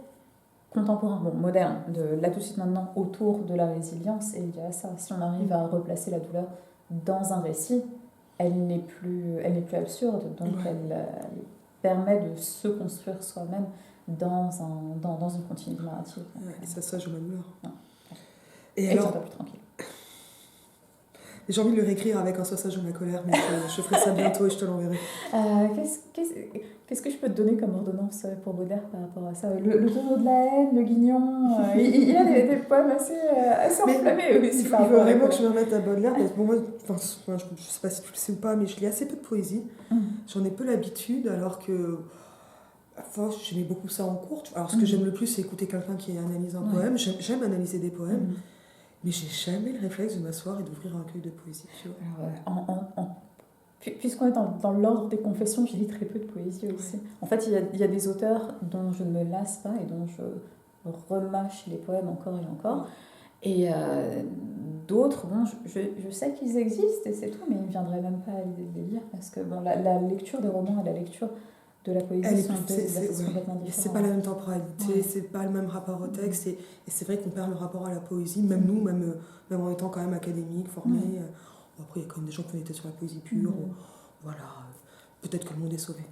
contemporain, moderne, de là tout de suite maintenant, autour de la résilience, et il y a ça. Si on arrive à replacer la douleur dans un récit, elle n'est plus absurde, donc elle permet de se construire soi-même dans une continuité narrative. Et ça, je m'améliore. Et alors, un peu plus tranquille. J'ai envie de le réécrire avec un soissage ou ma colère, mais je ferai ça bientôt et je te l'enverrai. Qu'est-ce que je peux te donner comme ordonnance pour Baudelaire par rapport à ça? Le tonneau de la haine, le guignon, il y a des poèmes assez enflammés aussi. Il faut vraiment que je me remette à Baudelaire, parce que bon, moi, je ne sais pas si tu le sais ou pas, mais je lis assez peu de poésie. J'en ai peu l'habitude, alors que j'aimais beaucoup ça en cours. Alors ce que j'aime le plus, c'est écouter quelqu'un qui analyse un poème. J'aime analyser des poèmes. Mais j'ai jamais le réflexe de m'asseoir et d'ouvrir un recueil de poésie. Tu vois. Puisqu'on est dans l'ordre des confessions, je lis très peu de poésie aussi. En fait, il y a des auteurs dont je ne me lasse pas et dont je remâche les poèmes encore et encore. Et d'autres, bon, je sais qu'ils existent et c'est tout, mais il ne me viendrait même pas à l'idée de les lire parce que bon, la lecture des romans et la lecture de la poésie sont deux exercices complètement différents. C'est pas la même temporalité, c'est pas le même rapport au texte, et c'est vrai qu'on perd le rapport à la poésie, même nous, même en étant quand même académique, formé. Après, il y a quand même des gens qui ont été sur la poésie pure, voilà, peut-être que le monde est sauvé.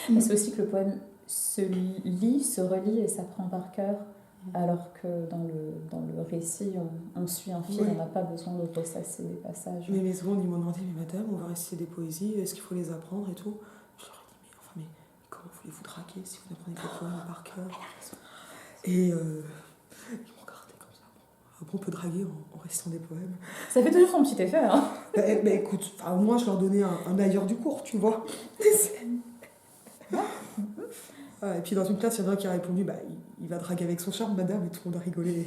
Mais c'est aussi que le poème se lit, se relit et s'apprend par cœur, alors que dans le récit, on suit un fil, on n'a pas besoin de ressasser des passages. Mais mes secondes, ils m'ont demandé, mais madame, on va réciter des poésies, est-ce qu'il faut les apprendre et tout? Mais comment voulez-vous draguer si vous apprenez des poèmes par cœur? Et ils m'ont regardé comme ça. Bon, on peut draguer en récitant des poèmes. Ça fait toujours son petit effet, hein. Écoute, au moins je leur donnais un ailleurs du cours, tu vois. Et puis dans une classe, il y en a un qui a répondu, il va draguer avec son charme, madame, et tout le monde a rigolé.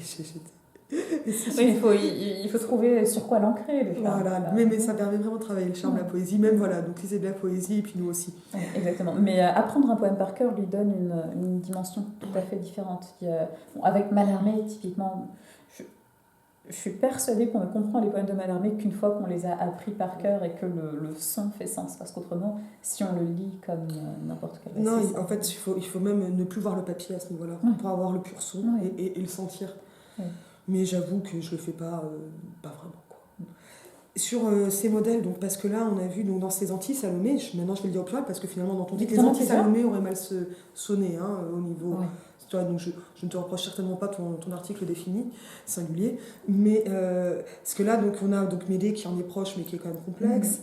Il faut trouver sur quoi l'ancrer, le charme. Voilà. Mais ça permet vraiment de travailler le charme, la poésie, même voilà, donc lisez de la poésie, et puis nous aussi. Exactement. Mais apprendre un poème par cœur lui donne une dimension tout à fait différente. Avec Mallarmé, typiquement, je suis persuadée qu'on ne comprend les poèmes de Mallarmé qu'une fois qu'on les a appris par cœur et que le son fait sens. Parce qu'autrement, si on le lit comme n'importe quel récit... Non, en fait, il faut même ne plus voir le papier à ce niveau-là, pour avoir le pur son et le sentir. Mais j'avoue que je le fais pas vraiment. Quoi. Sur ces modèles, donc, parce que là, on a vu donc, dans ces anti-Salomé, maintenant je vais le dire au pluriel, parce que finalement, dans ton titre, les anti-Salomé auraient mal sonné au niveau... Donc je ne te reproche certainement pas ton article défini, singulier, mais parce que là, donc, on a donc Médée qui en est proche, mais qui est quand même complexe.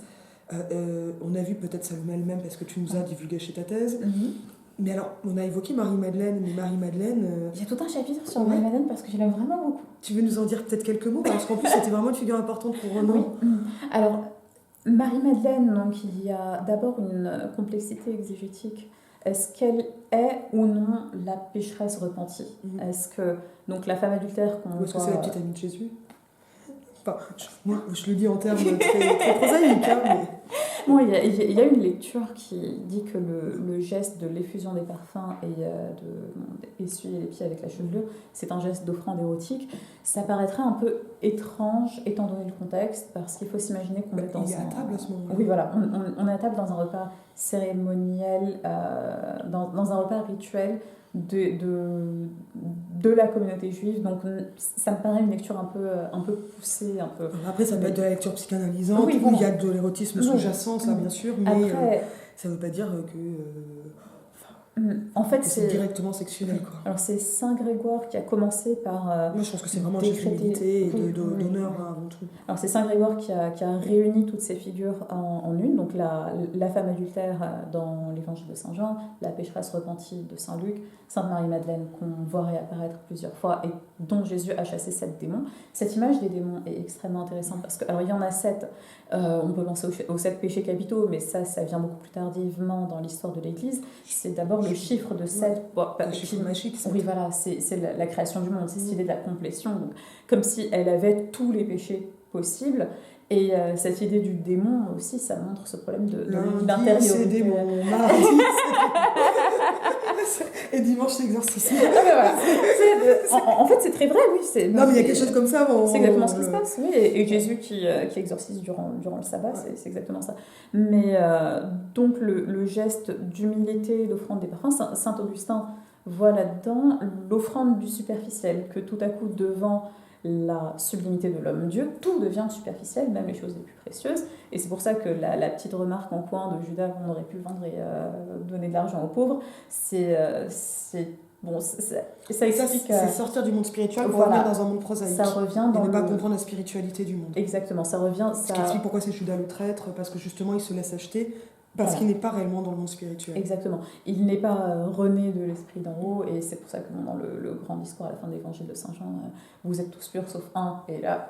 On a vu peut-être Salomé elle-même, parce que tu nous as divulgué chez ta thèse. Mais alors, on a évoqué Marie-Madeleine, mais Marie-Madeleine... Il y a tout un chapitre sur Marie-Madeleine parce que je l'aime vraiment beaucoup. Tu veux nous en dire peut-être quelques mots? Parce qu'en plus, c'était vraiment une figure importante pour Renan. Oui. Alors, Marie-Madeleine, donc, il y a d'abord une complexité exégétique. Est-ce qu'elle est ou non la pécheresse repentie? Est-ce que donc, la femme adultère qu'on voit... Ou est-ce que c'est la petite amie de Jésus? Enfin, moi, je le dis en termes très prosaïques, mais... Bon, il y a une lecture qui dit que le geste de l'effusion des parfums et d'essuyer les pieds avec la chevelure, c'est un geste d'offrande érotique. Ça paraîtrait un peu étrange étant donné le contexte, parce qu'il faut s'imaginer qu'on est dans il est à table à ce moment-là. Oui, voilà, on est à table dans un repas cérémoniel, dans un repas rituel de la communauté juive, donc ça me paraît une lecture un peu poussée, un peu... Après, ça peut être de la lecture psychanalysante, où il y a de l'érotisme sous-jacent, ça bien sûr, mais après, ça ne veut pas dire que... en fait, c'est directement sexuel, quoi. Alors c'est Saint Grégoire qui a commencé par... Moi, je pense que c'est vraiment un geste d'humilité et d'honneur avant tout. Alors c'est Saint Grégoire qui a réuni toutes ces figures en une, donc la femme adultère dans l'évangile de Saint Jean, la pécheresse repentie de Saint Luc, Sainte Marie-Madeleine qu'on voit réapparaître plusieurs fois et dont Jésus a chassé 7 démons. Cette image des démons est extrêmement intéressante parce que, alors il y en a 7, on peut penser aux 7 péchés capitaux, mais ça vient beaucoup plus tardivement dans l'histoire de l'Église. C'est d'abord le chiffre de 7. Le chiffre magique. Oui, voilà, c'est la création du monde, c'est cette idée de la complétion. Donc, comme si elle avait tous les péchés possibles. Et cette idée du démon aussi, ça montre ce problème d'intériorité. C'est démon, mardi, et dimanche, c'est exorcisme. Voilà. En fait, c'est très vrai, oui. Non, mais il y a quelque chose comme ça. C'est exactement ce qui se passe, oui. Et Jésus qui exorcise durant le sabbat, c'est exactement ça. Mais donc, le geste d'humilité, d'offrande des parfums, Saint Augustin voit là-dedans l'offrande du superficiel, que tout à coup, devant la sublimité de l'homme-dieu, tout devient superficiel, même les choses les plus précieuses. Et c'est pour ça que la petite remarque en coin de Judas qu'on aurait pu vendre et donner de l'argent aux pauvres, bon, ça explique... C'est sortir du monde spirituel pour revenir dans un monde prosaïque. Ça revient dans et ne pas comprendre la spiritualité du monde. Exactement, ça revient... Ce qui explique pourquoi c'est Judas le traître, parce que justement il se laisse acheter, parce qu'il n'est pas réellement dans le monde spirituel. Exactement. Il n'est pas rené de l'esprit d'en haut, et c'est pour ça que dans le grand discours à la fin de l'évangile de Saint Jean, vous êtes tous purs sauf un, et là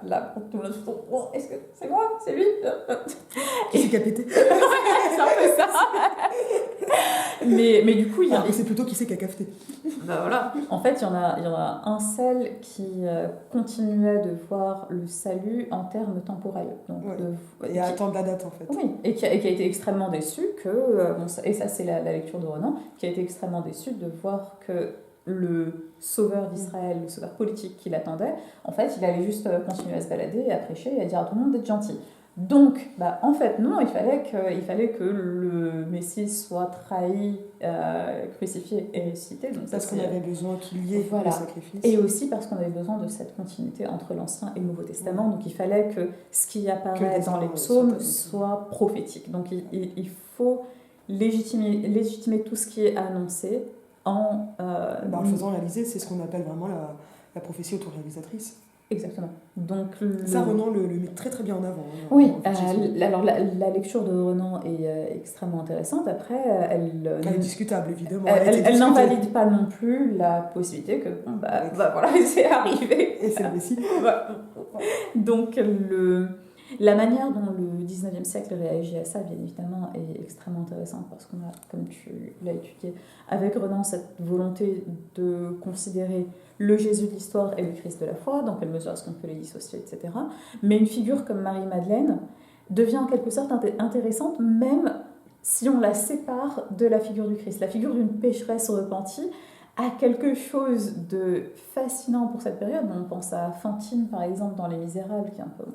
tout le monde se dit, oh, est-ce que c'est moi, c'est lui? Qui s'est capité. C'est un peu ça. mais du coup, il y a... c'est plutôt qui c'est qui a cafeté. Ben voilà. En fait, il y en a un seul qui continuait de voir le salut en termes temporels. Donc et à attendre la date, en fait. Oui, et qui a été extrêmement déçu que, et ça c'est la lecture de Renan, qui a été extrêmement déçu de voir que le sauveur d'Israël, le sauveur politique qui l'attendait, en fait, il allait juste continuer à se balader, à prêcher et à dire à tout le monde d'être gentil. Donc, en fait, non, il fallait que le Messie soit trahi, crucifié et ressuscité. Donc parce qu'on avait besoin qu'il y ait le sacrifice. Et aussi parce qu'on avait besoin de cette continuité entre l'Ancien et le Nouveau Testament. Donc, il fallait que ce qui apparaît dans les psaumes soit prophétique. Donc, il faut légitimer tout ce qui est annoncé en faisant réaliser, c'est ce qu'on appelle vraiment la prophétie autoréalisatrice. Exactement. Donc, ça, Renan le met très très bien en avant. Oui, alors la lecture de Renan est extrêmement intéressante. Après, elle est discutable, évidemment. Elle n'invalide pas non plus la possibilité que, voilà, c'est arrivé. Et c'est le Messie. Donc, la manière dont le 19e siècle réagit à ça, bien évidemment, est extrêmement intéressante parce qu'on a, comme tu l'as étudié, avec Renan, cette volonté de considérer le Jésus de l'histoire et le Christ de la foi, dans quelle mesure est-ce qu'on peut les dissocier, etc. Mais une figure comme Marie-Madeleine devient en quelque sorte intéressante, même si on la sépare de la figure du Christ. La figure d'une pécheresse repentie a quelque chose de fascinant pour cette période. On pense à Fantine, par exemple, dans Les Misérables, qui est un peu...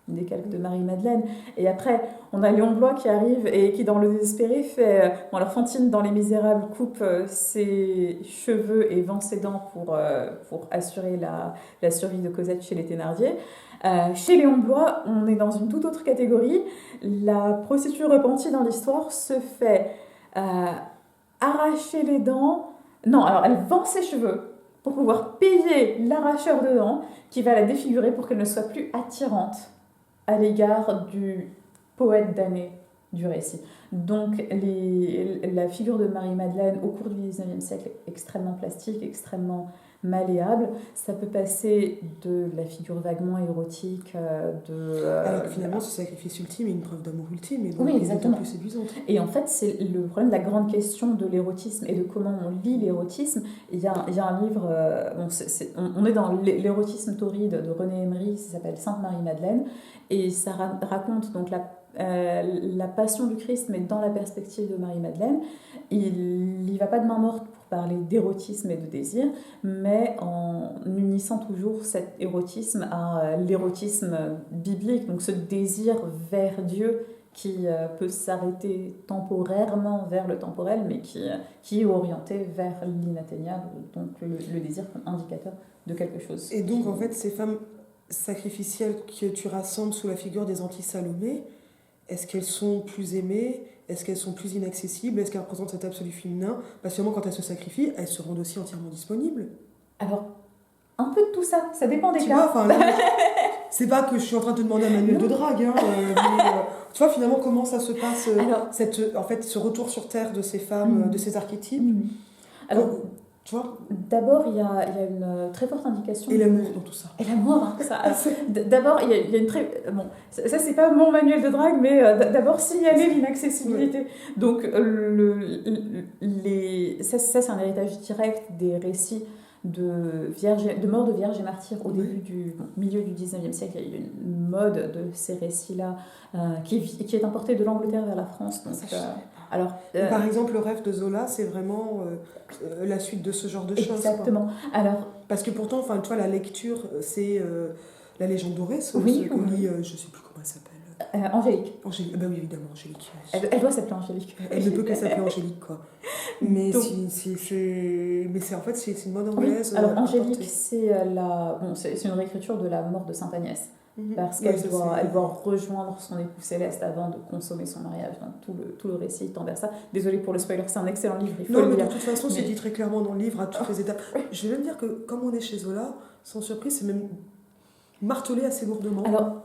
une décalque de Marie-Madeleine. Et après, on a Léon Bloy qui arrive et qui, dans Le Désespéré, fait... alors Fantine, dans Les Misérables, coupe ses cheveux et vend ses dents pour assurer la survie de Cosette chez les Thénardier. Chez Léon Bloy, on est dans une toute autre catégorie. La prostituée repentie dans l'histoire se fait arracher les dents... Non, alors elle vend ses cheveux pour pouvoir payer l'arracheur de dents qui va la défigurer pour qu'elle ne soit plus attirante à l'égard du poète damné du récit. Donc la figure de Marie-Madeleine au cours du XIXe siècle est extrêmement plastique, extrêmement malléable. Ça peut passer de la figure vaguement érotique, alors que finalement, ce sacrifice ultime est une preuve d'amour ultime et donc oui, exactement. Plus séduisante. Et en fait, c'est le problème de la grande question de l'érotisme et de comment on lit l'érotisme. Il y a un livre, on est dans l'érotisme torride de René Emery, ça s'appelle Sainte Marie-Madeleine, et ça raconte donc la passion du Christ, mais dans la perspective de Marie-Madeleine. Il n'y va pas de main morte pour parler d'érotisme et de désir, mais en unissant toujours cet érotisme à l'érotisme biblique, donc ce désir vers Dieu qui peut s'arrêter temporairement vers le temporel, mais qui est orienté vers l'inatteignable, donc le désir comme indicateur de quelque chose. Et donc, en fait, ces femmes sacrificielles que tu rassembles sous la figure des anti-Salomé, est-ce qu'elles sont plus aimées? Est-ce qu'elles sont plus inaccessibles? Est-ce qu'elles représentent cet absolu féminin? Parce que quand elles se sacrifient, elles se rendent aussi entièrement disponibles. Alors, un peu de tout ça, ça dépend des cas. Tu vois, c'est pas que je suis en train de te demander un manuel de drague, hein, mais tu vois finalement comment ça se passe, ce retour sur terre de ces femmes, de ces archétypes. Alors, tu vois, d'abord, il y a une très forte indication. Et l'amour dans tout ça. Et l'amour dans tout ça. D'abord, il y a une très... Bon, ça, c'est pas mon manuel de drague, mais d'abord, signaler l'inaccessibilité. Oui. Donc, ça, c'est un héritage direct des récits de mort de vierges et martyrs au début du milieu du 19e siècle. Il y a eu une mode de ces récits-là qui est importée de l'Angleterre vers la France. Donc, par exemple, le rêve de Zola, c'est vraiment la suite de ce genre de choses. Exactement. Parce que pourtant, tu vois, la lecture, c'est la légende d'Orès, oui, qu'on lit, je ne sais plus comment elle s'appelle. Angélique. Angélique, bah oui, évidemment, Angélique. Elle doit s'appeler Angélique. Elle ne peut que s'appeler Angélique, quoi. Mais Donc, en fait, c'est une mode anglaise. Oui. Alors, Angélique, c'est c'est une réécriture de la mort de Sainte Agnès. Parce qu'elle doit rejoindre son époux céleste avant de consommer son mariage. Donc tout le récit tend vers ça. Désolée pour le spoiler, c'est un excellent livre, il faut le lire. De toute façon, c'est dit très clairement dans le livre, à toutes les étapes. Je vais même dire que, comme on est chez Zola, sans surprise, c'est même martelé assez lourdement. Alors,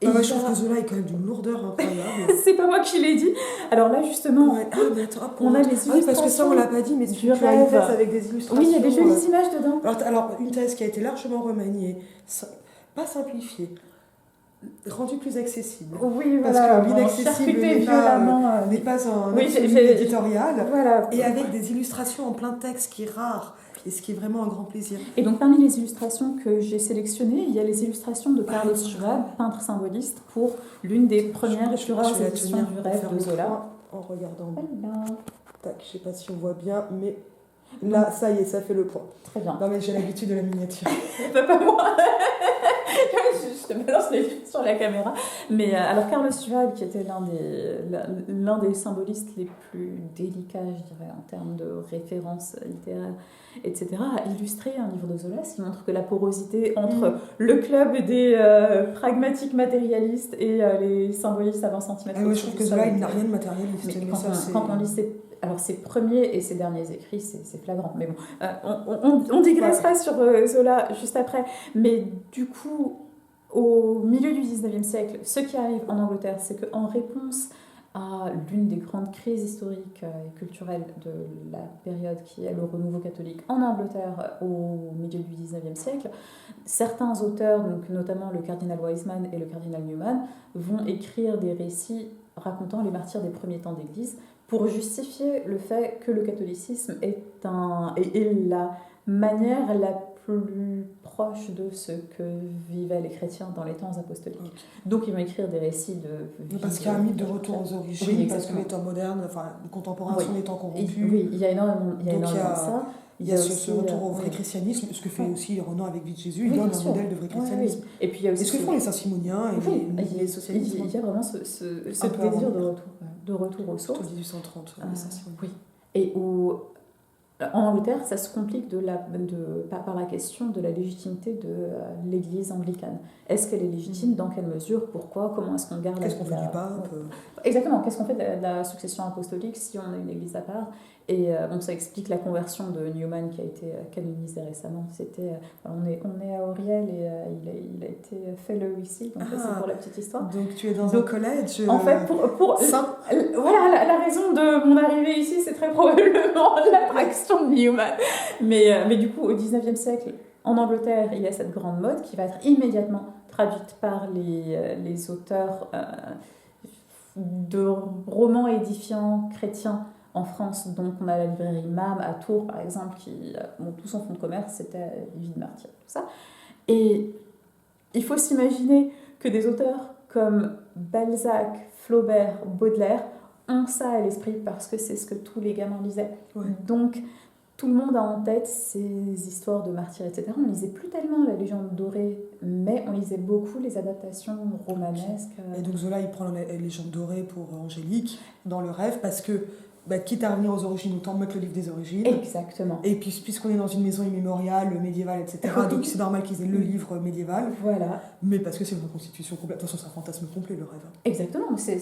je trouve que Zola est quand même d'une lourdeur incroyable. C'est pas moi qui l'ai dit. Alors là, justement, mais attends, on a les illustrations. Oui, parce que ça, on l'a pas dit, mais tu as une thèse avec des illustrations. Oui, il y a des jolies images dedans. Alors, une thèse qui a été largement remaniée, pas simplifiée, rendue plus accessible. Oui, parce que l'inaccessible n'est pas un éditorial. Voilà. Et avec des illustrations en plein texte qui est rare. Et ce qui est vraiment un grand plaisir. Et donc, parmi les illustrations que j'ai sélectionnées, il y a les illustrations de Carlos Schwab, peintre symboliste, pour l'une des premières éditions du rêve de Zola. En regardant. Voilà. Tac, je sais pas si on voit bien, mais là, ça y est, ça fait le point. Très bien. Non, mais j'ai l'habitude de la miniature. Pas moi. Je te balance les films sur la caméra. Mais alors, Carlos Schwab, qui était l'un des symbolistes les plus délicats, je dirais, en termes de références littéraires, etc., a illustré un livre de Zola qui montre que la porosité entre le club des pragmatiques matérialistes et les symbolistes à 20 cm. Je trouve que Zola, il n'a rien de matérialiste. Mais quand on lit ses premiers et ses derniers écrits, c'est flagrant. Mais bon, on digressera sur Zola juste après. Mais du coup, au milieu du 19e siècle, ce qui arrive en Angleterre, c'est qu'en réponse à l'une des grandes crises historiques et culturelles de la période qui est le renouveau catholique en Angleterre au milieu du 19e siècle, certains auteurs, donc notamment le cardinal Wiseman et le cardinal Newman, vont écrire des récits racontant les martyrs des premiers temps d'Église pour justifier le fait que le catholicisme est la manière la plus proche de ce que vivaient les chrétiens dans les temps apostoliques. Okay. Donc ils vont écrire des récits de... Parce qu'il y a un mythe de retour aux origines, parce que les temps modernes, les contemporains sont des temps corrompus. Oui, il y a énormément de ça. Il y a ce retour au vrai christianisme, ce que fait aussi Renan avec Vie de Jésus, il donne un modèle de vrai christianisme. Et puis il y a aussi ce que font les Saint-Simoniens et les socialistes. Il y a vraiment ce désir de retour aux sources. Plutôt 1830, les Saint-Simoniens. Oui. Et en Angleterre, ça se complique par la question de la légitimité de l'Église anglicane. Est-ce qu'elle est légitime? Dans quelle mesure? Pourquoi? Comment est-ce qu'on garde Qu'est-ce qu'on fait du pape? Exactement. Qu'est-ce qu'on fait de la succession apostolique si on a une Église à part? Et ça explique la conversion de Newman qui a été canonisé récemment. On est à Auriel et il a été fellow ici. Donc c'est pour la petite histoire. Donc tu es dans un collège. En fait, voilà la raison de mon arrivée ici, c'est très probablement l'attraction de Newman. Mais du coup, au 19e siècle, en Angleterre, il y a cette grande mode qui va être immédiatement traduite par les auteurs de romans édifiants chrétiens en France. Donc on a la librairie MAM à Tours, par exemple, qui tout son fonds de commerce, c'était Vie de martyr, tout ça. Et il faut s'imaginer que des auteurs comme Balzac, Flaubert, Baudelaire ont ça à l'esprit parce que c'est ce que tous les gamins lisaient. Ouais. Donc tout le monde a en tête ces histoires de martyrs, etc. On lisait plus tellement la légende dorée, mais on lisait beaucoup les adaptations romanesques. Et donc Zola, il prend la légende dorée pour Angélique dans le rêve parce que quitte à revenir aux origines, autant mettre le livre des origines. Exactement. Et puis, puisqu'on est dans une maison immémoriale, médiévale, etc., donc c'est normal qu'ils aient le livre médiéval. Voilà. Mais parce que c'est une reconstitution complète. De toute façon, c'est un fantasme complet, le rêve. Exactement. C'est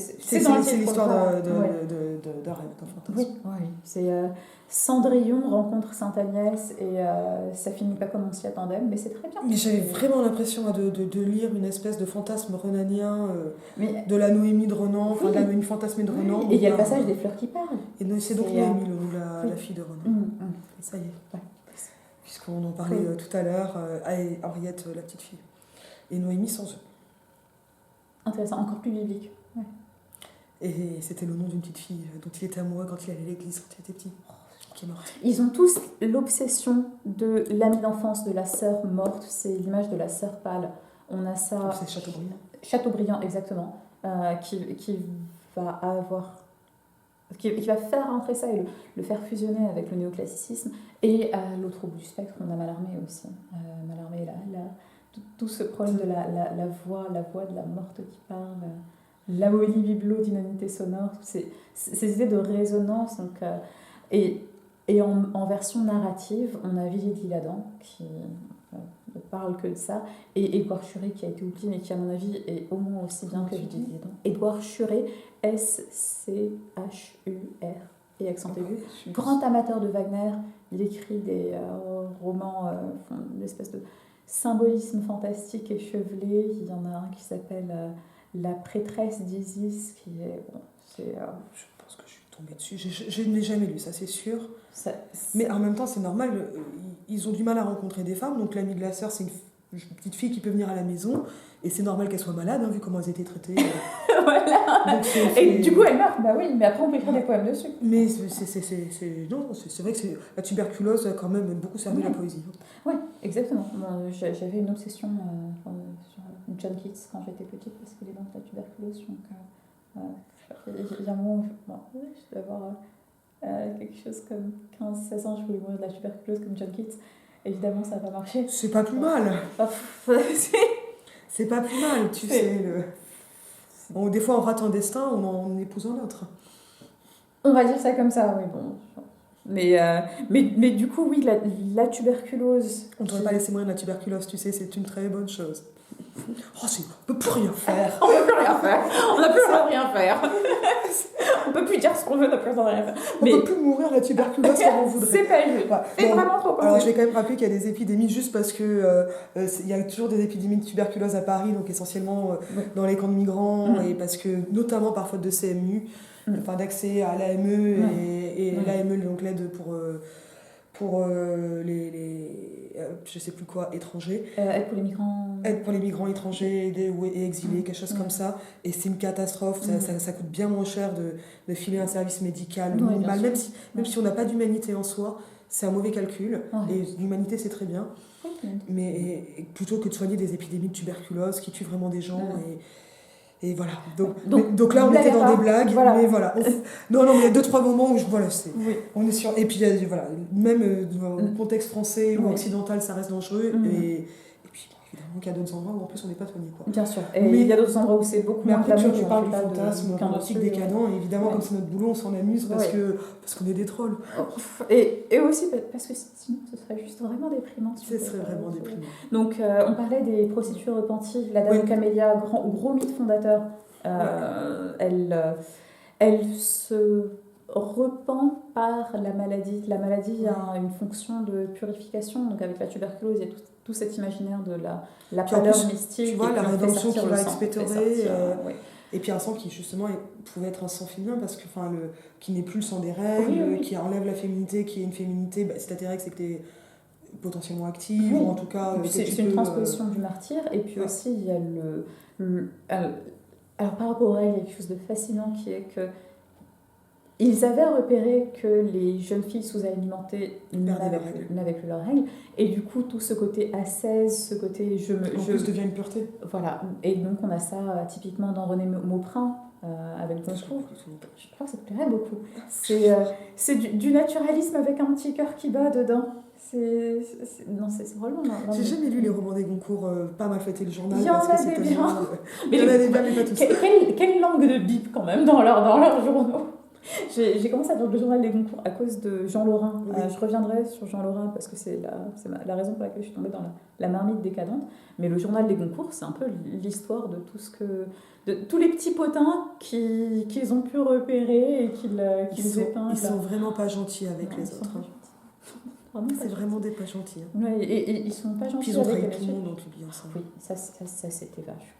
l'histoire d'un rêve, d'un fantasme. Oui. C'est Cendrillon rencontre Sainte-Agnès et ça finit pas comme on s'y attendait, mais c'est très bien. Mais j'avais vraiment l'impression de lire une espèce de fantasme renanien, de la Noémie de Renan, de la Noémie fantasmée de Renan. Et il y a le passage des fleurs qui parlent. Et c'est donc Noémie, la fille de Renan. Ça y est. Ouais. Puisqu'on en parlait tout à l'heure, Henriette, la petite fille. Et Noémie sans eux. Intéressant, encore plus biblique. Ouais. Et c'était le nom d'une petite fille dont il était amoureux quand il allait à l'église quand il était petit. Qui est morte. Ils ont tous l'obsession de l'amie d'enfance, de la sœur morte. C'est l'image de la sœur pâle. On a ça. C'est Chateaubriand. Chateaubriand, exactement. Qui va faire rentrer ça et le faire fusionner avec le néoclassicisme. Et à l'autre bout du spectre, on a Mallarmé aussi. Mallarmé, tout ce problème de la voix de la morte qui parle. l'amolie biblo-dynamité sonore, ces idées de résonance. Donc, et en version narrative, on a Villiers d'Isle-Adam qui ne parle que de ça, et Édouard Schuré qui a été oublié, mais qui, à mon avis, est au moins aussi bien que Villiers d'Isle-Adam. Édouard Schuré, S-C-H-U-R, et accent aigu. Grand amateur de Wagner, il écrit des romans, une espèce de symbolisme fantastique échevelé. Il y en a un qui s'appelle La prêtresse d'Isis, qui est... Je pense que je suis tombée dessus. Je ne l'ai jamais lu, ça c'est sûr. Mais en même temps, c'est normal, ils ont du mal à rencontrer des femmes. Donc l'amie de la sœur, c'est une petite fille qui peut venir à la maison. Et c'est normal qu'elle soit malade, vu comment elles étaient traitées. Voilà. Donc, et du coup, elle meurt. Bah oui, mais après, on peut écrire des poèmes dessus. Mais c'est vrai que la tuberculose a quand même beaucoup servi la poésie. Oui, exactement. J'avais une obsession sur John Keats quand j'étais petite, parce qu'il est dans la tuberculose. Donc, il y a un moment où je dois avoir quelque chose comme 15-16 ans, je voulais mourir de la tuberculose comme John Keats. Évidemment, ça n'a pas marché. C'est pas plus mal. C'est pas plus mal, tu sais. Des fois, on rate un destin, on en épouse un autre. On va dire ça comme ça, oui, bon. Mais du coup, oui, la tuberculose... On ne devrait pas laisser mourir de la tuberculose, tu sais, c'est une très bonne chose. Oh, on peut plus rien faire. On peut plus rien faire. On n'a plus rien faire. On peut plus dire ce qu'on veut, on n'a plus rien faire. On peut plus mourir de la tuberculose comme on voudrait. C'est pas juste. C'est vraiment trop Alors, je vais quand même rappeler qu'il y a des épidémies, juste parce que il y a toujours des épidémies de tuberculose à Paris, donc essentiellement dans les camps de migrants, et parce que, notamment par faute de CMU, enfin d'accès à l'AME, et l'AME, donc l'aide pour je sais plus quoi, étrangers. Aide pour les migrants. Aide pour les migrants étrangers et exilés, quelque chose comme ça. Et c'est une catastrophe, ça coûte bien moins cher de filer un service médical minimal, même si on n'a pas d'humanité en soi, c'est un mauvais calcul. Et l'humanité, c'est très bien. Mais plutôt que de soigner des épidémies de tuberculose qui tuent vraiment des gens. Et voilà. Donc là, on était dans des blagues, mais voilà. Non, mais il y a 2-3 moments où on est sur. Et puis, même dans le contexte français ou occidental, ça reste dangereux. Et puis, évidemment, qu'il y a d'autres endroits où en plus on n'est pas soigné. Bien sûr. Et il y a d'autres endroits où c'est beaucoup moins glamour. Mais après, tu parles du fantasme romantique décadent, et évidemment, comme c'est notre boulot, on s'en amuse parce qu'on est des trolls. Et aussi parce que sinon, ce serait juste vraiment déprimant. Ce serait vraiment déprimant. Donc, on parlait des prostituées repenties. La dame Camélia, gros mythe fondateur, elle se repent par la maladie. La maladie a une fonction de purification. Donc, avec la tuberculose, il y a tout cet imaginaire de la pâleur mystique. Tu vois, la rédemption qui va expectorer. Et puis un sang qui, justement, pouvait être un sang féminin, parce que, qui n'est plus le sang des règles, qui enlève la féminité, qui est une féminité, si t'as tes règles, c'est que t'es potentiellement active, ou en tout cas... C'est une transposition du martyr. Et puis aussi, il y a alors, par rapport aux règles, il y a quelque chose de fascinant qui est que ils avaient repéré que les jeunes filles sous-alimentées n'avaient plus leurs règles, et du coup tout ce côté ascèse, ce côté plus devient une pureté. Voilà, et donc on a ça typiquement dans René Mauprin avec Goncourt. Je crois que ça te plairait beaucoup. C'est du naturalisme avec un petit cœur qui bat dedans. C'est vraiment... J'ai jamais lu les romans des Goncourt, pas mal fêté le journal. Il y en a des bien. Il y en a des bien, mais pas tous. Quelle langue de bip quand même dans leurs journaux. J'ai commencé à lire le journal des Goncourt à cause de Jean Lorrain. Je reviendrai sur Jean Lorrain parce que c'est la raison pour laquelle je suis tombée dans la marmite décadente. Mais le journal des Goncourt, c'est un peu l'histoire de de tous les petits potins qu'ils ont pu repérer et qu'ils épinglent. Ils sont vraiment pas gentils avec les autres. C'est vraiment des pas gentils. Et ils sont pas gentils. Puis ils ont trahi tout le monde en publiant ça. Oui, ça c'était vache.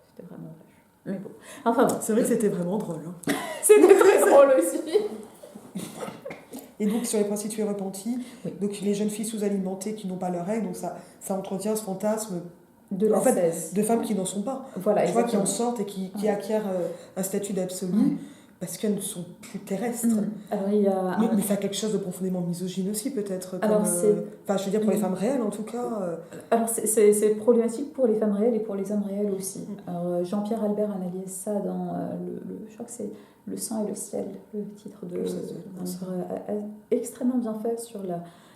C'était vraiment vache. Mais bon. Enfin bon. C'est vrai que c'était vraiment drôle. C'était très drôle aussi. Et donc sur les prostituées repenties, donc les jeunes filles sous-alimentées qui n'ont pas leurs règles, donc ça entretient ce fantasme de de femmes qui n'en sont pas. Voilà, tu vois, qui en sortent et qui acquièrent un statut d'absolu. Parce qu'elles ne sont plus terrestres. Alors, il y a mais ça a quelque chose de profondément misogyne aussi, peut-être. Alors, je veux dire, pour les femmes réelles, en tout cas. Alors, c'est problématique pour les femmes réelles et pour les hommes réels aussi. Alors, Jean-Pierre Albert analyse ça dans je crois que c'est Le sang et le ciel, le titre de extrêmement bien fait sur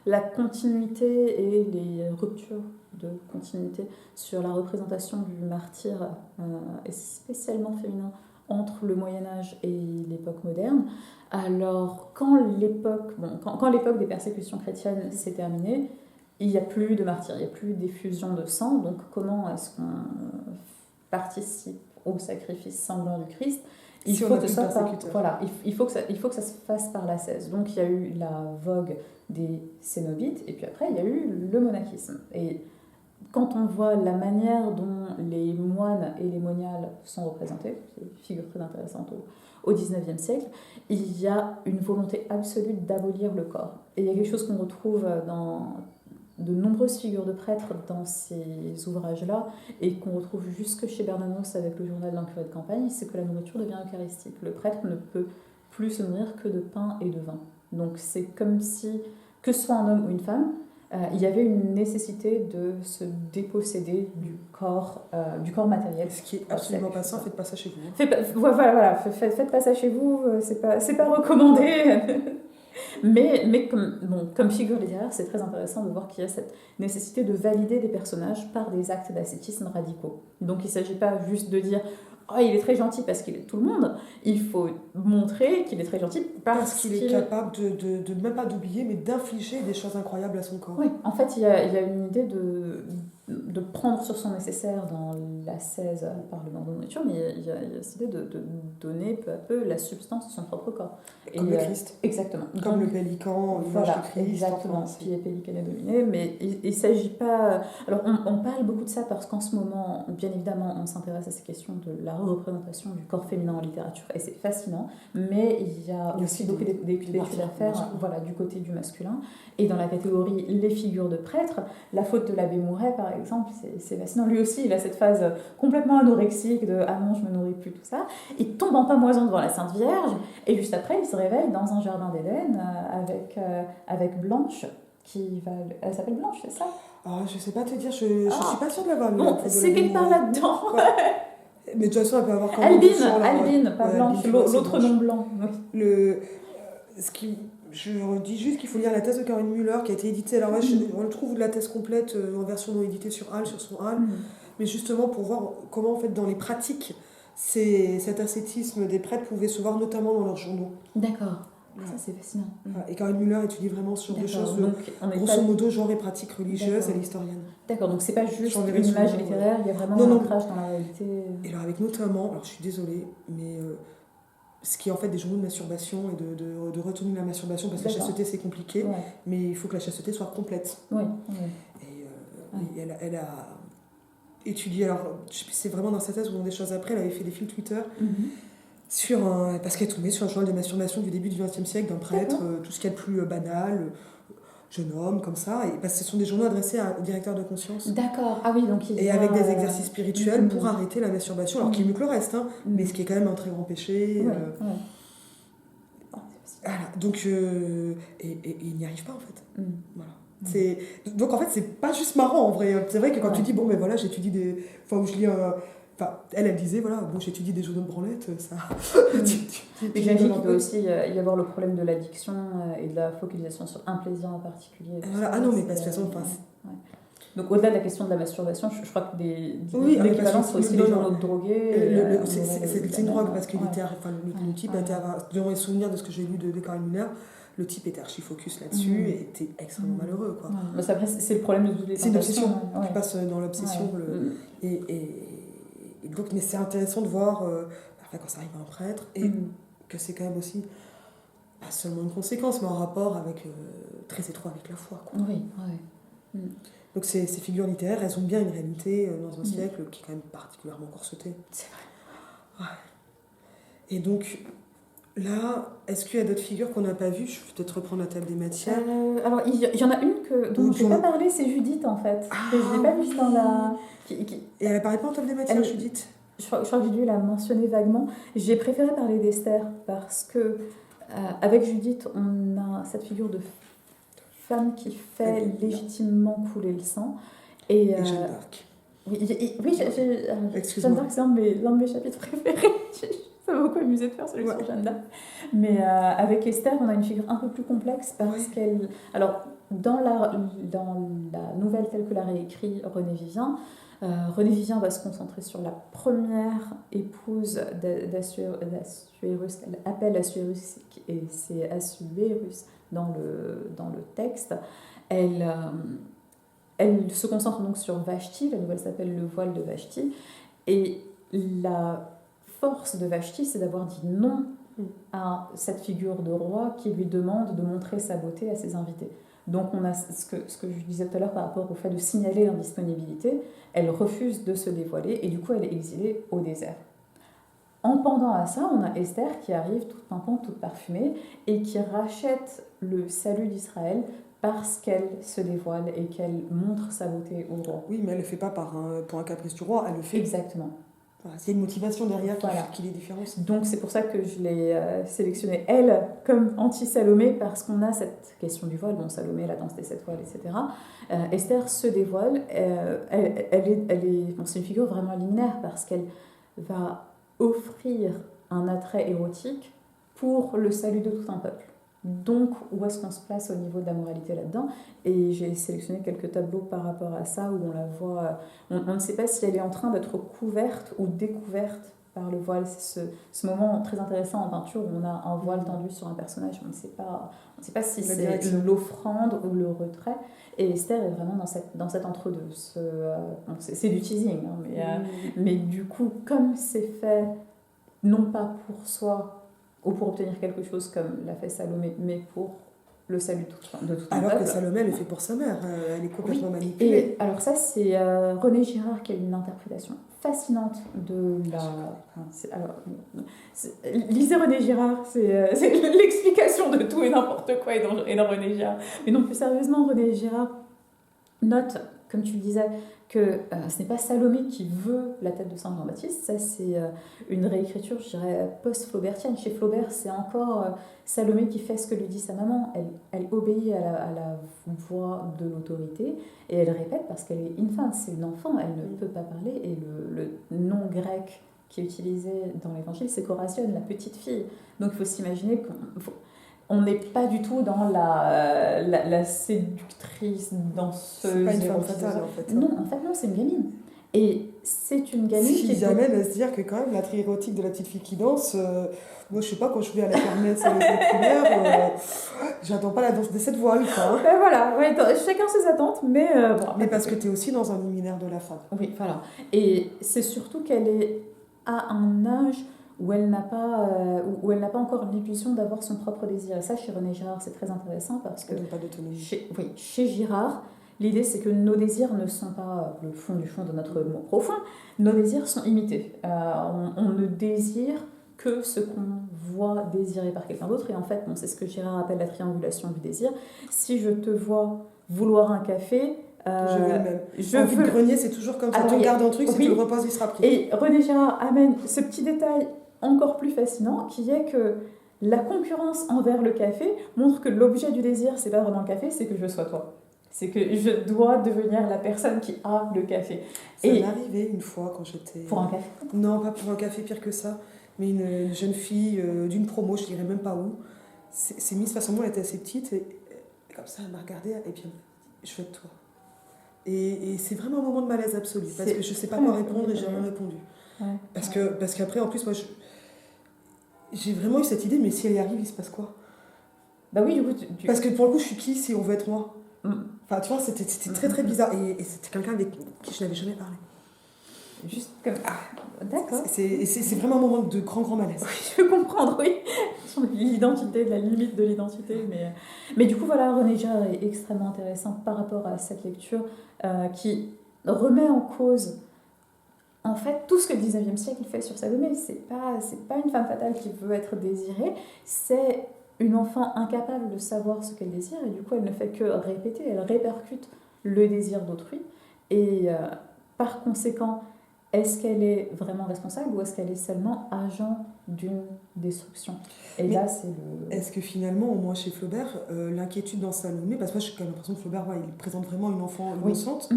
la continuité et les ruptures de continuité sur la représentation du martyr, et spécialement féminin, entre le Moyen-Âge et l'époque moderne. Alors, quand l'époque des persécutions chrétiennes s'est terminée, il n'y a plus de martyrs, il n'y a plus d'effusion de sang. Donc, comment est-ce qu'on participe au sacrifice sanglant du Christ? Il faut que ça il faut que ça se fasse par l'ascèse. Donc, il y a eu la vogue des cénobites, et puis après, il y a eu le monachisme. Et quand on voit la manière dont les moines et les moniales sont représentés, c'est une figure très intéressante au XIXe siècle, il y a une volonté absolue d'abolir le corps. Et il y a quelque chose qu'on retrouve dans de nombreuses figures de prêtres dans ces ouvrages-là, et qu'on retrouve jusque chez Bernanos avec le journal d'un curé de campagne, c'est que la nourriture devient eucharistique. Le prêtre ne peut plus se nourrir que de pain et de vin. Donc c'est comme si, que ce soit un homme ou une femme, il y avait une nécessité de se déposséder du corps matériel. Ce qui est absolument pas sain, faites pas ça chez vous. Faites pas ça chez vous, c'est pas recommandé. Mais comme figure littéraire, c'est très intéressant de voir qu'il y a cette nécessité de valider des personnages par des actes d'ascétisme radicaux. Donc il ne s'agit pas juste de dire « Oh, il est très gentil parce qu'il est tout le monde ». Il faut montrer qu'il est très gentil parce qu'il est capable de même pas d'oublier, mais d'infliger des choses incroyables à son corps. Oui, en fait, il y a une idée de prendre sur son nécessaire dans l'ascèse par le manque de nourriture, mais il y a cette idée de donner peu à peu la substance de son propre corps. Comme le Christ. Exactement. Comme le pélican, l'image du Christ. Exactement, qui est pélican est dominé, mais il ne s'agit pas... Alors, on parle beaucoup de ça parce qu'en ce moment, bien évidemment, on s'intéresse à ces questions de la représentation du corps féminin en littérature, et c'est fascinant, mais il y a aussi beaucoup d'études à faire du côté du masculin. Et dans la catégorie les figures de prêtres, la faute de l'abbé Mouret, par exemple, c'est fascinant. Lui aussi, il a cette phase complètement anorexique de « Ah non, je me nourris plus », tout ça. Il tombe en pamoison devant la Sainte Vierge, et juste après, il se réveille dans un jardin d'Éden avec Blanche, elle s'appelle Blanche, c'est ça? Je sais pas te dire, je suis pas sûre de l'avoir lu. Bon, c'est quelque part là-dedans. Ouais. Mais de toute façon, elle peut avoir quand même... Albine, pas Blanche, l'autre nom blanc. Oui. Je dis juste qu'il faut lire la thèse de Caroline Müller qui a été éditée. Alors, on trouve la thèse complète en version non éditée sur son Hall, mais justement pour voir comment, en fait, dans les pratiques, cet ascétisme des prêtres pouvait se voir notamment dans leurs journaux. D'accord. Ça, c'est fascinant. Et Caroline Müller étudie vraiment ce genre de choses. Grosso modo, genre et pratiques religieuses, elle est historienne. D'accord, donc c'est pas juste une image littéraire, il y a vraiment un ancrage dans la réalité. Et alors, avec notamment, alors je suis désolée, mais... ce qui est en fait des journaux de masturbation et de retenue de la masturbation, parce que la chasteté c'est compliqué, mais il faut que la chasteté soit complète. Et elle a étudié, alors c'est vraiment dans sa thèse ou dans des choses après, elle avait fait des fils Twitter parce qu'elle est tombée sur un journal de masturbation du début du XXe siècle d'un prêtre, tout ce qu'il y a de plus banal, jeune homme, comme ça, et parce que ce sont des journaux adressés au directeur de conscience. D'accord, ah oui, donc avec des exercices spirituels pour arrêter la masturbation, alors qu'il est mieux que le reste, mais ce qui est quand même un très grand péché. Voilà, donc, et il n'y arrive pas en fait. Voilà. Donc en fait, c'est pas juste marrant en vrai. C'est vrai que quand tu dis, bon, mais voilà, j'étudie des. Enfin, où je lis un. Enfin, elle disait, voilà, bon, j'étudie des journaux de branlette, ça. Et j'imagine qu'il peut aussi y avoir le problème de l'addiction et de la focalisation sur un plaisir en particulier. Voilà. Ah non, mais parce que de toute façon, donc au-delà de la question de la masturbation, je crois que l'équivalent, c'est aussi les journaux de drogués. C'est une drogue parce que le type était, dans les souvenirs de ce que j'ai lu de Caroline Müller, le type était archi focus là-dessus et était extrêmement malheureux, quoi. Après, c'est le problème de toutes les tentations. C'est une obsession qui passe dans l'obsession. Et donc, mais c'est intéressant de voir quand ça arrive à un prêtre et que c'est quand même aussi pas seulement une conséquence, mais en rapport très étroit avec la foi, quoi. Donc ces figures littéraires, elles ont bien une réalité dans un siècle qui est quand même particulièrement corseté. C'est vrai. Ouais. Et donc, là, est-ce qu'il y a d'autres figures qu'on n'a pas vues? Je vais peut-être reprendre la table des matières. Alors, il y en a une dont je n'ai pas parlé, c'est Judith, en fait. Je ne l'ai pas vue dans la... Et elle apparaît pas en table des matières, Judith? Je crois que j'ai dû la mentionner vaguement. J'ai préféré parler d'Esther parce que, avec Judith, on a cette figure de femme qui fait légitimement couler le sang. Et Jeanne d'Arc. Oui, Jeanne d'Arc, c'est un de mes chapitres préférés. Ça m'a beaucoup amusé de faire celui sur Jeanne d'Arc. Mais avec Esther, on a une figure un peu plus complexe parce qu'elle... Alors, dans la nouvelle telle que l'a réécrit René Vivien va se concentrer sur la première épouse d'Assuérus, qu'elle appelle Assuérus, et c'est Assuérus dans le texte. Elle se concentre donc sur Vashti, la nouvelle s'appelle Le voile de Vashti, et la force de Vashti, c'est d'avoir dit non à cette figure de roi qui lui demande de montrer sa beauté à ses invités. Donc on a ce que je disais tout à l'heure par rapport au fait de signaler l'indisponibilité, elle refuse de se dévoiler et du coup elle est exilée au désert. En pendant à ça, on a Esther qui arrive toute pimpante, toute parfumée et qui rachète le salut d'Israël parce qu'elle se dévoile et qu'elle montre sa beauté au roi. Oui, mais elle ne le fait pas pour un caprice du roi, elle le fait... Exactement. Voilà, c'est une motivation derrière qui les différencie. Donc c'est pour ça que je l'ai sélectionnée, elle, comme anti-Salomé, parce qu'on a cette question du voile, bon, Salomé, la danse des 7 voiles, etc. Esther se dévoile, c'est une figure vraiment liminaire, parce qu'elle va offrir un attrait érotique pour le salut de tout un peuple. Donc, où est-ce qu'on se place au niveau de la moralité là-dedans? Et j'ai sélectionné quelques tableaux par rapport à ça, où on la voit... On ne sait pas si elle est en train d'être couverte ou découverte par le voile. C'est ce moment très intéressant en peinture où on a un voile tendu sur un personnage. On ne sait pas si c'est l'offrande ou le retrait. Et Esther est vraiment dans cet entre-deux. C'est du teasing, hein, mais du coup, comme c'est fait, non pas pour soi, ou pour obtenir quelque chose comme l'a fait Salomé, mais pour le salut de tout un peuple. Alors que Salomé, elle le fait pour sa mère, elle est complètement manipulée. Et alors ça, c'est René Girard qui a une interprétation fascinante de la... lisez René Girard, c'est l'explication de tout et n'importe quoi est dans René Girard. Mais non, plus sérieusement, René Girard note, comme tu le disais, que ce n'est pas Salomé qui veut la tête de Saint Jean-Baptiste, ça c'est une réécriture, je dirais, post-flaubertienne. Chez Flaubert, c'est encore Salomé qui fait ce que lui dit sa maman, elle obéit à la voix de l'autorité, et elle répète parce qu'elle est infante, c'est une enfant, elle ne peut pas parler, et le nom grec qui est utilisé dans l'évangile, c'est Corazione, la petite fille. Donc il faut s'imaginer qu'on n'est pas du tout dans la séductrice danseuse. C'est pas une femme fatale en fait. Non, en fait non, c'est une gamine. Et c'est une gamine qui amène à se dire que quand même la érotique de la petite fille qui danse, moi je sais pas, quand je vais à la kermesse avec les couleurs, j'attends pas la danse des 7 voiles quoi. Ben voilà, ouais, chacun ses attentes, mais mais parce que tu es aussi dans un imaginaire de la femme. Oui, voilà. Et c'est surtout qu'elle est à un âge où elle n'a pas encore l'illusion d'avoir son propre désir. Et ça, chez René Girard, c'est très intéressant parce que pas d'autonomie. Chez Girard, l'idée c'est que nos désirs ne sont pas le fond du fond de notre mot profond, nos désirs sont imités. On ne désire que ce qu'on voit désiré par quelqu'un d'autre, et en fait, c'est ce que Girard appelle la triangulation du désir. Si je te vois vouloir un café, je veux le même. Envie de grenier, c'est toujours comme ça. Tu regardes un truc, si tu le reposes, il sera pris. Et René Girard amène ce petit détail encore plus fascinant, qui est que la concurrence envers le café montre que l'objet du désir, c'est pas vraiment le café, c'est que je sois toi. C'est que je dois devenir la personne qui a le café. Ça m'est arrivé une fois quand j'étais... Pour un café? Non, pas pour un café, pire que ça. Mais une jeune fille d'une promo, je dirais même pas où, s'est mise face à moi, elle était assez petite, et comme ça, elle m'a regardée, et puis je veux être toi. Et c'est vraiment un moment de malaise absolu, parce que je sais pas quoi répondre, et j'ai rien répondu. Ouais. Parce qu'après, en plus, moi, j'ai vraiment eu cette idée, mais si elle y arrive, il se passe quoi? Bah oui, du coup... Parce que pour le coup, je suis qui si on veut être moi? Enfin, tu vois, c'était très très bizarre. Et c'était quelqu'un avec qui je n'avais jamais parlé. Juste comme... D'accord. C'est vraiment un moment de grand malaise. Oui, je peux comprendre, oui. L'identité, la limite de l'identité. Mais du coup, voilà, René Girard est extrêmement intéressant par rapport à cette lecture qui remet en cause, en fait, tout ce que le 19e siècle fait sur Salomé. C'est pas une femme fatale qui veut être désirée, c'est une enfant incapable de savoir ce qu'elle désire, et du coup, elle ne fait que répéter, elle répercute le désir d'autrui. Et par conséquent, est-ce qu'elle est vraiment responsable ou est-ce qu'elle est seulement agent d'une destruction? Et là, c'est le... Est-ce que finalement, au moins chez Flaubert, l'inquiétude dans Salomé, parce que moi j'ai quand même l'impression que Flaubert, il présente vraiment une enfant innocente,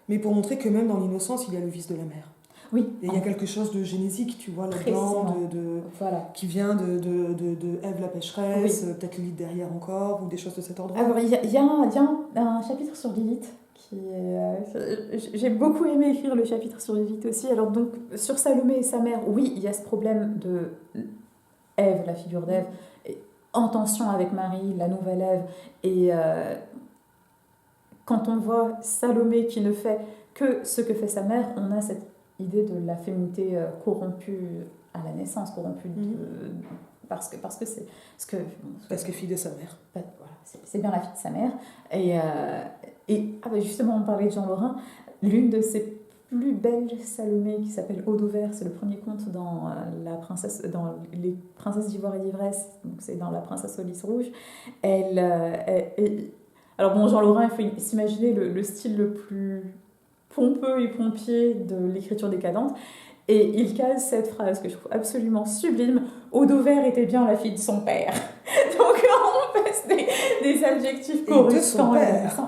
mais pour montrer que même dans l'innocence, il y a le vice de la mère. Oui. Et il y a quelque chose de génésique, tu vois, là-dedans, voilà. qui vient de Ève la pécheresse, peut-être Lilith derrière encore, ou des choses de cet ordre. Alors, il y a un chapitre sur Lilith. J'ai beaucoup aimé écrire le chapitre sur Lilith aussi. Alors donc, sur Salomé et sa mère, oui, il y a ce problème de Ève, la figure d'Ève, en tension avec Marie, la nouvelle Ève. Et quand on voit Salomé qui ne fait que ce que fait sa mère, on a cette idée de la féminité corrompue à la naissance, corrompue parce que c'est parce que fille de sa mère. Voilà, c'est bien la fille de sa mère. Et justement, on parlait de Jean Lorrain. L'une de ses plus belles Salomé, qui s'appelle Eau d'Auvers, c'est le premier conte dans les Princesses d'Ivoire et d'Ivresse, donc c'est dans La Princesse aux lys rouges. Alors bon, Jean Lorrain, il faut s'imaginer le style le plus pompeux et pompier de l'écriture décadente. Et il case cette phrase que je trouve absolument sublime. Eau d'Auvers était bien la fille de son père. Donc on passe des adjectifs correspondants.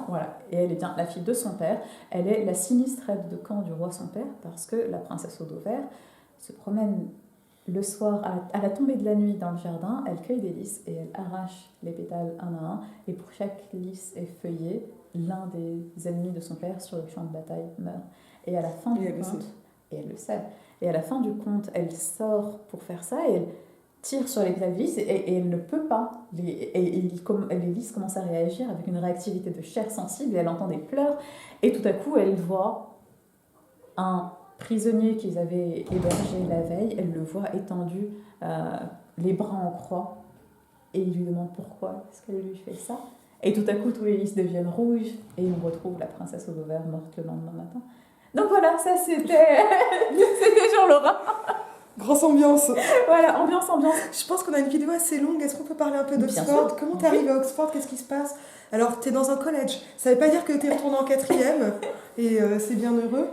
Voilà. Et elle est bien la fille de son père. Elle est la sinistre aide de camp du roi son père, parce que la princesse Eau d'Auvers se promène le soir à la tombée de la nuit dans le jardin. Elle cueille des lys et elle arrache les pétales un à un. Et pour chaque lys effeuillé, l'un des ennemis de son père sur le champ de bataille meurt. Et à la fin du conte, et elle le sait, et à la fin du conte, elle sort pour faire ça et elle tire sur les pétales de lys et elle ne peut pas. Les lys commencent à réagir avec une réactivité de chair sensible et elle entend des pleurs. Et tout à coup, elle voit un prisonnier qu'ils avaient hébergé la veille. Elle le voit étendu, les bras en croix. Et il lui demande pourquoi est-ce qu'elle lui fait ça. Et tout à coup, tous les lys deviennent rouges et on retrouve la princesse Eau d'Auvers morte le lendemain matin. Donc voilà, ça c'était Jean Lorrain. Grosse ambiance. Voilà, ambiance. Je pense qu'on a une vidéo assez longue. Est-ce qu'on peut parler un peu d'Oxford ? Comment t'es arrivée à Oxford ? Qu'est-ce qui se passe ? Alors, t'es dans un collège. Ça veut pas dire que t'es retournée en 4e, et c'est bien heureux.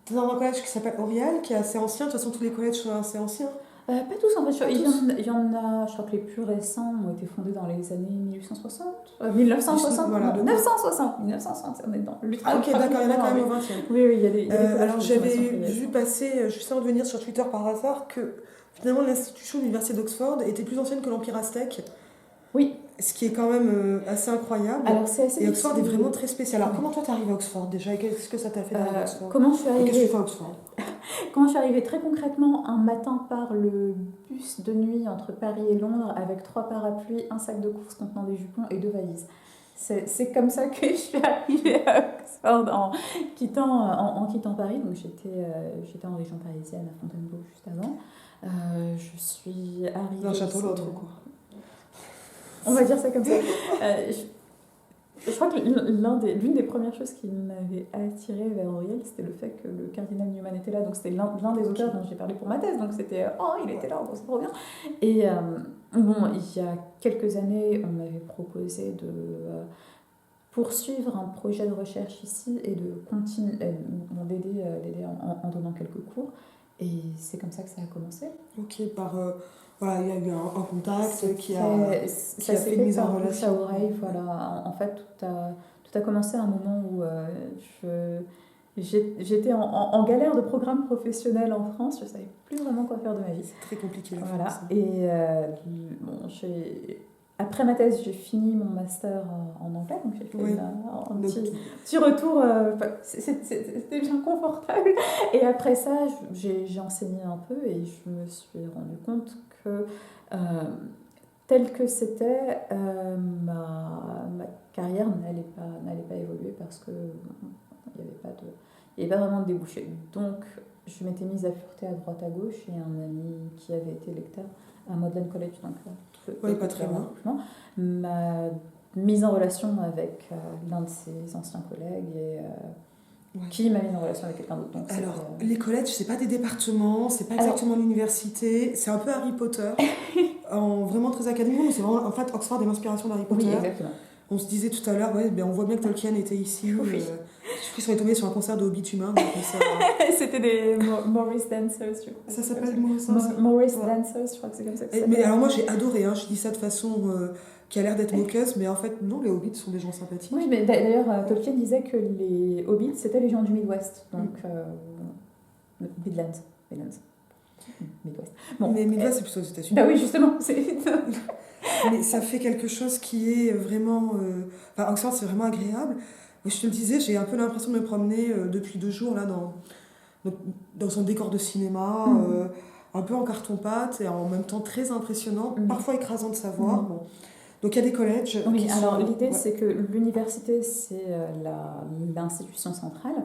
T'es dans un collège qui s'appelle Oriel, qui est assez ancien. De toute façon, tous les collèges sont assez anciens. Pas tous, en fait. Il y en a, je crois que les plus récents ont été fondés dans les années 1860. 1960, voilà, 1960, on est dans l'ultra. Ah, ok, d'accord, il y en a quand même au 20e. Oui, il y a des alors, j'avais vu passer, juste avant de venir sur Twitter par hasard, que finalement l'institution de l'université d'Oxford était plus ancienne que l'Empire aztèque. Oui. Ce qui est quand même assez incroyable. Alors, c'est assez et Oxford est vraiment très spécial. Alors, comment toi t'es arrivée à Oxford déjà ? Et qu'est-ce que ça t'a fait d'arriver à Oxford ? Comment je suis arrivée ? Qu'est-ce que tu fais à Oxford ? Quand je suis arrivée très concrètement un matin par le bus de nuit entre Paris et Londres avec 3 parapluies, un sac de courses contenant des jupons et 2 valises. C'est comme ça que je suis arrivée à Oxford en quittant Paris. Donc j'étais en région parisienne à Fontainebleau juste avant. Je suis arrivée... D'un château l'autre, quoi. On va dire ça comme ça. Je crois que l'une des premières choses qui m'avait attirée vers Oriel, c'était le fait que le cardinal Newman était là. Donc c'était l'un des auteurs dont j'ai parlé pour ma thèse. Donc c'était il était là, c'est trop bien. Et bon, il y a quelques années, on m'avait proposé de poursuivre un projet de recherche ici et de continuer, d'aider en donnant quelques cours. Et c'est comme ça que ça a commencé. Ok, voilà, il y a eu un contact qui a fait une mise en relation. À oreille, voilà. En fait, tout a commencé à un moment où j'étais en galère de programme professionnel en France. Je ne savais plus vraiment quoi faire de ma vie. C'est très compliqué. Voilà. Et après ma thèse, j'ai fini mon master en anglais, donc j'ai fait un petit retour. C'était bien confortable. Et après ça, j'ai enseigné un peu et je me suis rendu compte que tel que c'était, ma carrière n'allait pas évoluer parce que il n'y avait pas vraiment de débouché. Donc, je m'étais mise à fureter à droite à gauche et un ami qui avait été lecteur à Magdalen College, donc pas très loin. M'a mise en relation avec l'un de ses anciens collègues et qui m'a mis en relation avec quelqu'un d'autre. Alors, les collèges, c'est pas des départements, c'est pas exactement l'université, c'est un peu Harry Potter, vraiment très académique, mais c'est vraiment, en fait, Oxford est l'inspiration d'Harry Potter. Oui, exactement. On se disait tout à l'heure, on voit bien que Tolkien était ici. Oui. Je crois qu'ils sont tombés sur un concert de Hobbit humain. C'était des Morris Dancers, je crois. Ça s'appelle Morris Dancers. Morris Dancers, je crois que c'est comme ça. Mais alors moi j'ai adoré, je dis ça de façon qui a l'air d'être moqueuse, mais en fait non, les Hobbits sont des gens sympathiques. Oui, mais d'ailleurs Tolkien disait que les Hobbits c'était les gens du Midwest, donc Midlands. Midwest. Bon, mais Midwest, c'est plutôt aux États-Unis. Bah oui, justement. Mais ça fait quelque chose qui est vraiment... Enfin, Oxford, c'est vraiment agréable. Mais je te le disais, j'ai un peu l'impression de me promener depuis 2 jours là, dans un décor de cinéma, un peu en carton-pâte et en même temps très impressionnant, parfois écrasant de savoir. Bon. Donc il y a des collèges. Oui, alors l'idée, c'est que l'université, c'est l'institution centrale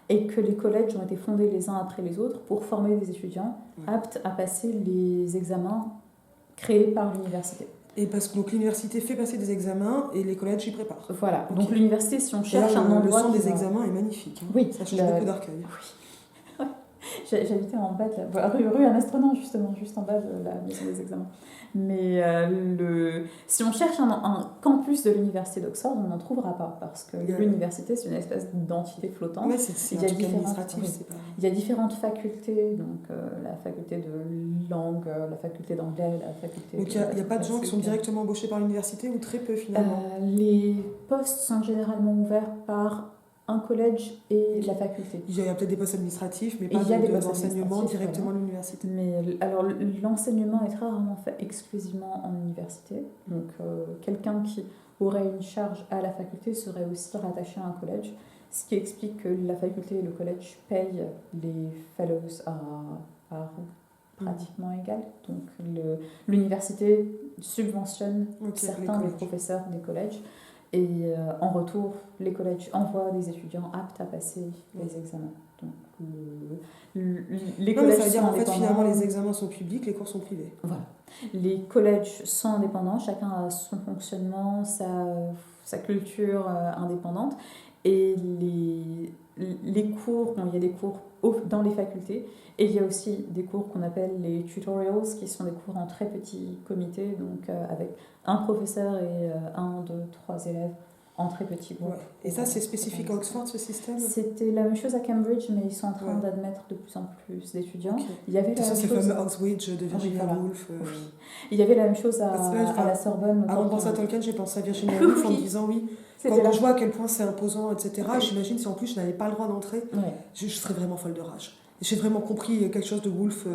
et que les collèges ont été fondés les uns après les autres pour former des étudiants aptes à passer les examens créés par l'université. Et parce que donc, l'université fait passer des examens et les collèges y préparent. Voilà, donc l'université, si on cherche un endroit... Le son des examens est magnifique. Hein. Oui. Ça change beaucoup d'Arcueil. Oui. J'habitais en bas de la rue un astronaute, justement, juste en bas de la maison des examens. Mais si on cherche un campus de l'université d'Oxford, on n'en trouvera pas, parce que l'université, c'est une espèce d'entité flottante. Ouais, c'est un truc administratif. Il y a différentes facultés, donc la faculté de langue, la faculté d'anglais, la faculté... Donc il n'y a pas de gens qui sont directement embauchés par l'université, ou très peu finalement Les postes sont généralement ouverts par un collège et la faculté. Il y a peut-être des postes administratifs, mais pas d'enseignement directement à l'université. Mais alors, l'enseignement est très rarement fait exclusivement en université. Donc, quelqu'un qui aurait une charge à la faculté serait aussi rattaché à un collège, ce qui explique que la faculté et le collège payent les fellows à pratiquement égal. Donc, l'université subventionne certains des professeurs des collèges. Et en retour, les collèges envoient des étudiants aptes à passer les examens. Donc, les collèges ça veut dire en fait finalement les examens sont publics, les cours sont privés. Voilà. Les collèges sont indépendants, chacun a son fonctionnement, sa culture indépendante. Et les cours, il y a des cours dans les facultés, et il y a aussi des cours qu'on appelle les tutorials, qui sont des cours en très petits comités, donc avec un professeur et 1, 2, 3 élèves en très petits groupes. Ouais. Et ça, c'est spécifique à Oxford, ce système ? C'était la même chose à Cambridge, mais ils sont en train d'admettre de plus en plus d'étudiants. Okay. Il y avait la même chose... le fameux Oxbridge de Virginia Woolf. Oui. Il y avait la même chose à la Sorbonne. Avant de penser à Tolkien, j'ai pensé à Virginia Woolf en me disant oui. Quand je vois à quel point c'est imposant, etc., j'imagine si en plus je n'avais pas le droit d'entrer, je serais vraiment folle de rage. J'ai vraiment compris quelque chose de Woolf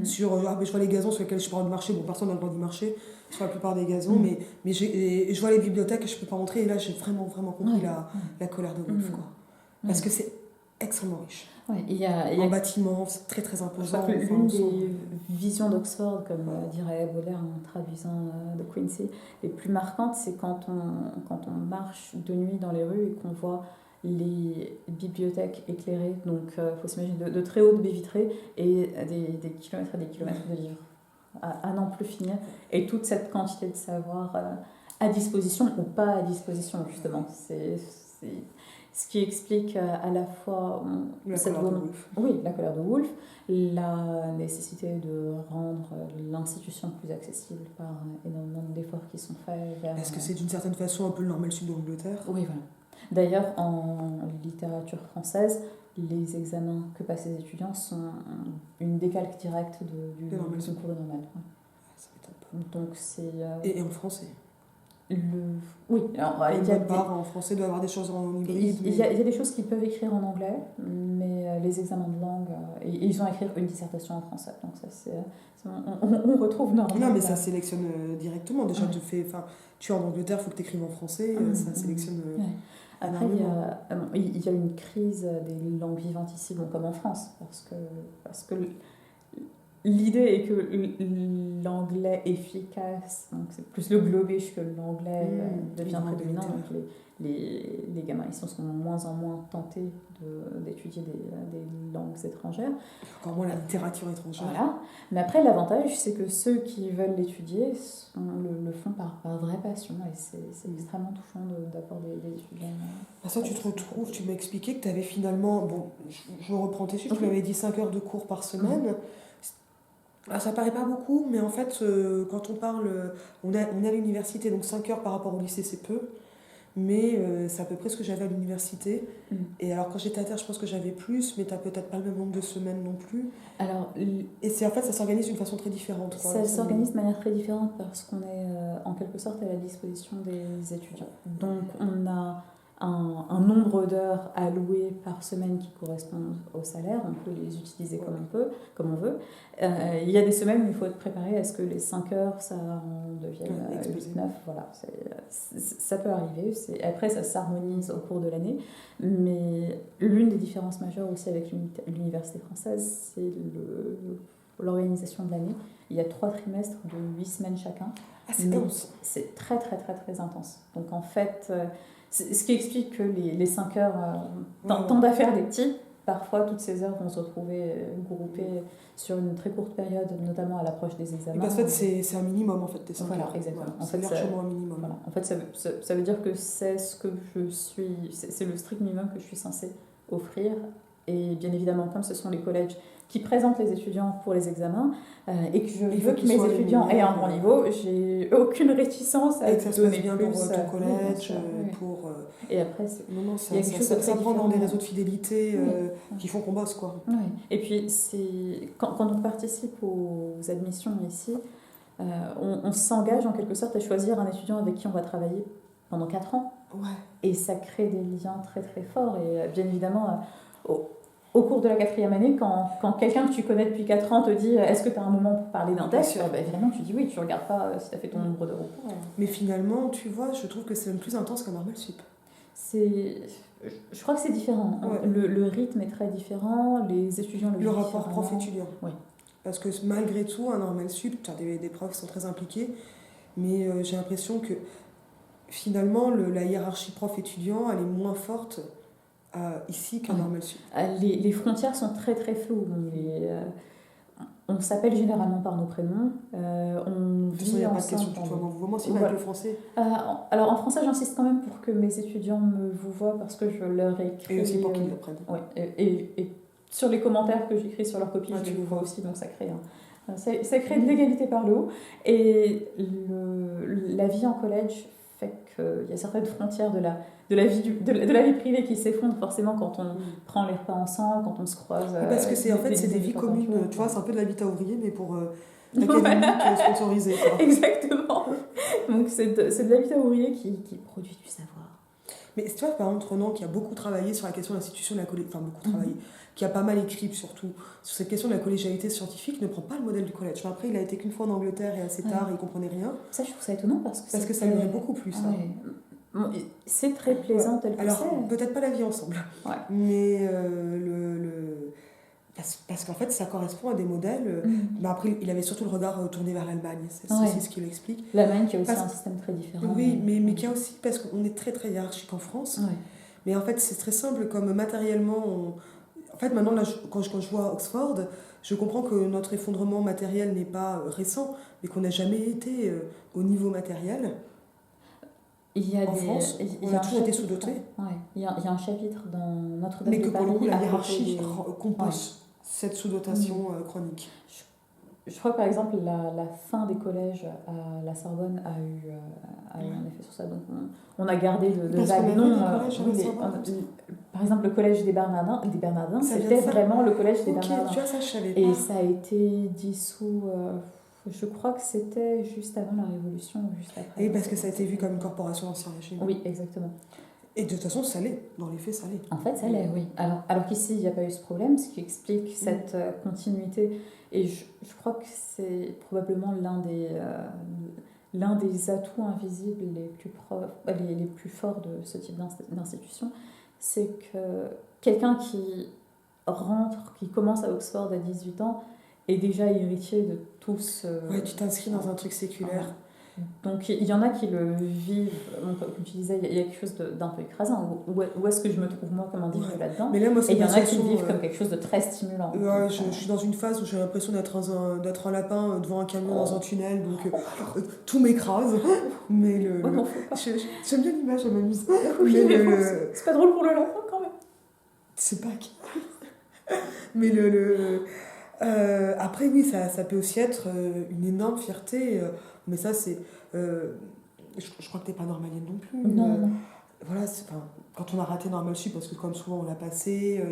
sur je vois les gazons sur lesquels je peux pas marcher. Bon, personne n'a le droit d'y marcher sur la plupart des gazons, mais je vois les bibliothèques et je peux pas rentrer. Et là, j'ai vraiment compris la colère de Woolf, quoi. Parce que c'est extrêmement riche. Ouais, en bâtiment, c'est très très imposant. L'une des visions d'Oxford, comme dirait Baudelaire en traduisant de Quincy, les plus marquantes, c'est quand on marche de nuit dans les rues et qu'on voit les bibliothèques éclairées, donc il faut s'imaginer de très hautes baies vitrées et des kilomètres et des kilomètres de livres à n'en plus finir, et toute cette quantité de savoir à disposition ou pas à disposition, justement. C'est ce qui explique à la fois la colère de Woolf, la nécessité de rendre l'institution plus accessible par énormément d'efforts qui sont faits vers... Est-ce que c'est d'une certaine façon un peu le normal sud d'Angleterre ? Oui, voilà. D'ailleurs, en littérature française, les examens que passent les étudiants sont une décalque directe du cours normal. Ouais. Ça m'étonne pas. Donc c'est... Et en français ? Oui, alors, en français doit y avoir des choses en hybride. Il y a des choses qu'ils peuvent écrire en anglais, mais les examens de langue, ils ont écrit une dissertation en français. Donc ça, on retrouve normalement. Non, mais ça sélectionne directement. Déjà, tu es en Angleterre, il faut que tu écrives en français, ça sélectionne. Après, il y a une crise des langues vivantes ici, bon, comme en France, parce que l'idée est que l'anglais efficace, donc c'est plus le globish que l'anglais devient prédominant. Donc les gamins ici sont de moins en moins tentés d'étudier des langues étrangères. Encore moins la littérature étrangère. Voilà. Mais après, l'avantage, c'est que ceux qui veulent l'étudier le font par vraie passion, et c'est extrêmement touchant d'avoir des étudiants. Ça, tu te retrouves, tu m'as expliqué que tu avais finalement, bon, je reprends tes chiffres, tu m'avais dit 5 heures de cours par semaine. Ça paraît pas beaucoup, mais en fait, quand on parle, on est à l'université, donc 5 heures par rapport au lycée, c'est peu. Mais c'est à peu près ce que j'avais à l'université. Et alors, quand j'étais à terre, je pense que j'avais plus, mais tu n'as peut-être pas le même nombre de semaines non plus. Alors, et en fait, ça s'organise d'une façon très différente. Ça s'organise de manière très différente parce qu'on est en quelque sorte à la disposition des étudiants. Donc, on a un nombre d'heures allouées par semaine qui correspondent au salaire. On peut les utiliser comme on veut. Il y a des semaines où il faut être préparé à ce que les 5 heures, ça en devienne 8-9. Voilà, ça peut arriver. Après, ça s'harmonise au cours de l'année. Mais l'une des différences majeures aussi avec l'université française, c'est l'organisation de l'année. Il y a 3 trimestres de 8 semaines chacun. Ah, c'est dense. C'est très, très, très, très intense. Donc, en fait, ce qui explique que les 5 heures tendent à faire des petits. Parfois, toutes ces heures vont se retrouver groupées sur une très courte période, notamment à l'approche des examens. Et en fait, c'est un minimum, en fait, des 5 heures. Voilà, exactement. Voilà, c'est largement un minimum. Voilà. En fait, ça veut dire que c'est ce que je suis... C'est le strict minimum que je suis censée offrir. Et bien évidemment, comme ce sont les collèges qui présentent les étudiants pour les examens et que je veux que mes étudiants aient un bon niveau, j'ai aucune réticence à donner bien plus. Pour ton collège, Et après, il y a quelque chose ça prend dans des réseaux de fidélité qui font qu'on bosse, quoi. Oui. Et puis, quand on participe aux admissions ici, on s'engage en quelque sorte à choisir un étudiant avec qui on va travailler pendant 4 ans. Ouais. Et ça crée des liens très très forts. Et bien évidemment, au cours de la 4e année, quand quelqu'un que tu connais depuis 4 ans te dit est-ce que tu as un moment pour parler d'un texte, évidemment tu dis oui, tu ne regardes pas si tu as fait ton nombre d'euros. Mais finalement, tu vois, je trouve que c'est même plus intense qu'un normal sup. Je crois que c'est différent. Ouais. Le rythme est très différent, les étudiants le rapport prof-étudiant. Oui. Parce que malgré tout, un normal sup, tu as des profs qui sont très impliqués, mais j'ai l'impression que finalement, la hiérarchie prof-étudiant, elle est moins forte ici qu'un normal sup. Les frontières sont très très floues. On s'appelle généralement par nos prénoms. On vit il n'y a pas de question de tutoiement aussi avec le français. Alors en français, j'insiste quand même pour que mes étudiants me vouvoient parce que je leur écris. Et aussi pour qu'ils l'apprennent. Oui, et sur les commentaires que j'écris sur leur copie, je les vois aussi, donc ça crée de l'égalité par le haut. Et la vie en collège fait qu'il y a certaines frontières de la vie privée qui s'effondrent forcément quand on prend les repas ensemble, quand on se croise. Parce que c'est des vies communes, tu vois, c'est un peu de l'habitat ouvrier, mais pour l'académique sponsorisée. Exactement. Donc c'est de l'habitat ouvrier qui produit du savoir. Mais tu vois, par exemple, Renan, qui a beaucoup travaillé sur la question de l'institution de la collégialité, enfin beaucoup travaillé, qui a pas mal écrit surtout sur cette question de la collégialité scientifique, ne prend pas le modèle du collège. Enfin, après, il a été qu'une fois en Angleterre et assez tard, et il comprenait rien. Ça, je trouve ça étonnant parce que ça lui aurait beaucoup plu, ça. C'est très plaisant tel que c'est. Alors, peut-être pas la vie ensemble, mais parce qu'en fait, ça correspond à des modèles. Mais après, il avait surtout le regard tourné vers l'Allemagne, c'est aussi ce qui l'explique. L'Allemagne qui a aussi un système très différent. Oui, mais qui a aussi, parce qu'on est très très hiérarchique en France. Mais en fait, c'est très simple, comme matériellement. En fait, maintenant, là, quand je vois Oxford, je comprends que notre effondrement matériel n'est pas récent, mais qu'on n'a jamais été au niveau matériel. En France, on a toujours été sous-doté. Il y a un chapitre dans Notre-Dame mais de Paris. Mais que pour le coup, la hiérarchie compense cette sous-dotation chronique. Je crois que par exemple, la fin des collèges à la Sorbonne a eu un effet sur ça. Donc on a gardé de vagues noms. Par exemple, le collège des Bernardins, c'était vraiment le collège des Bernardins. Tu vois, ça, je savais pas. Et ça a été dissous. Je crois que c'était juste avant la Révolution ou juste après. Et parce que ça a été vu comme une corporation d'Ancien Régime. Oui, exactement. Et de toute façon, ça l'est. Dans les faits, ça l'est. En fait, ça l'est, oui. Alors qu'ici, il n'y a pas eu ce problème, ce qui explique cette continuité. Et je crois que c'est probablement l'un des atouts invisibles les plus forts de ce type d'institution. C'est que quelqu'un qui commence à Oxford à 18 ans, est déjà héritier de tous. Tu t'inscris dans un truc séculaire. Donc il y en a qui le vivent, comme tu disais, il y a quelque chose d'un peu écrasant. Où est-ce que je me trouve moi comme individu là-dedans? Mais là, moi, et il y en a qui le vivent comme quelque chose de très stimulant. Je suis dans une phase où j'ai l'impression d'être un lapin devant un camion dans un tunnel, donc tout m'écrase. Mais j'aime bien l'image, elle m'amuse. C'est pas drôle pour le lapin quand même. C'est pas qui. Mais après, oui, ça peut aussi être une énorme fierté. Mais ça, c'est... je crois que t'es pas normalienne non plus. Non. Voilà, quand on a raté Normal Sup, parce que comme souvent on l'a passé,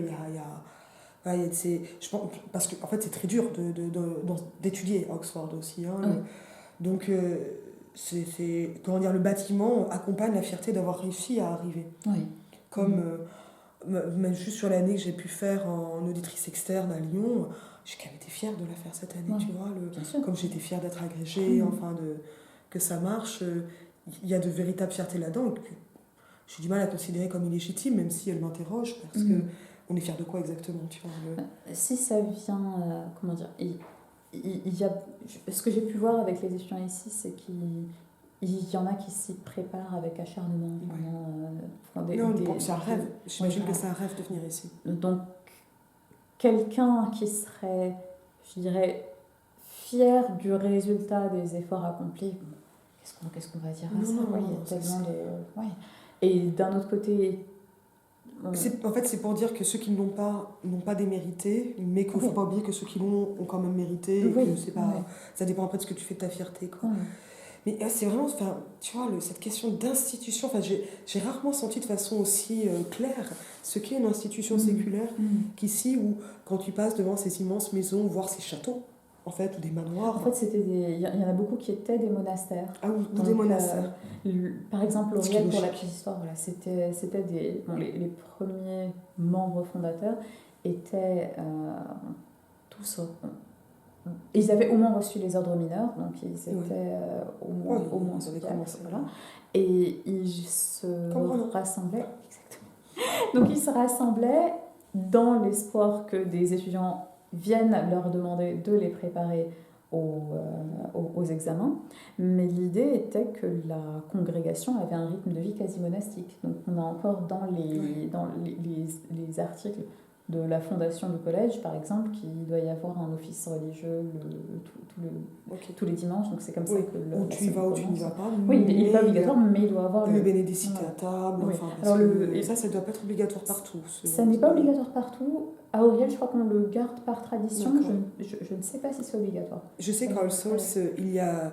je pense, parce qu'en fait, c'est très dur d'étudier à Oxford aussi. Donc, comment dire, le bâtiment accompagne la fierté d'avoir réussi à arriver. Oui. Comme même juste sur l'année que j'ai pu faire en auditrice externe à Lyon, j'ai quand même été fière de la faire cette année, tu vois. Comme j'étais fière d'être agrégée, que ça marche, il y a de véritables fiertés là-dedans. J'ai du mal à considérer comme illégitime, même si elle m'interroge, parce que on est fier de quoi exactement, tu vois. Si ça vient, comment dire, il y a, ce que j'ai pu voir avec les étudiants ici, c'est qu'il y en a qui s'y préparent avec acharnement. C'est un rêve. J'imagine que c'est un rêve de venir ici. Donc, quelqu'un qui serait, je dirais, fier du résultat des efforts accomplis, qu'est-ce qu'on va dire à ça? Il y a tellement de... Ouais. Et d'un autre côté... En fait, c'est pour dire que ceux qui ne l'ont pas n'ont pas démérité, mais qu'il ne faut pas oublier que ceux qui l'ont ont quand même mérité. Et que c'est pas, ça dépend après de ce que tu fais de ta fierté, quoi. Mais c'est vraiment, tu vois, cette question d'institution, j'ai rarement senti de façon aussi claire ce qu'est une institution séculaire qu'ici, où quand tu passes devant ces immenses maisons, voire ces châteaux, en fait, ou des manoirs. En fait, il y en a beaucoup qui étaient des monastères. Ah oui, des monastères. Par exemple, Auriel, pour la petite histoire, voilà, c'était les premiers membres fondateurs étaient tous... Ils avaient au moins reçu les ordres mineurs, donc ils étaient au moins commencé, voilà. Et ils se rassemblaient. Exactement. Donc ils se rassemblaient dans l'espoir que des étudiants viennent leur demander de les préparer aux examens. Mais l'idée était que la congrégation avait un rythme de vie quasi monastique. Donc on a encore dans les articles de la fondation du collège, par exemple, qu'il doit y avoir un office religieux tous les dimanches, donc c'est comme ça que... Où tu y vas ou tu n'y vas pas. Oui, il n'est pas obligatoire, mais il doit avoir... Le bénédicité à table, alors ça ne doit pas être obligatoire partout. Ça n'est pas obligatoire partout. À Auriel, je crois qu'on le garde par tradition, je ne sais pas si c'est obligatoire. Je sais qu'à All Souls, il y a...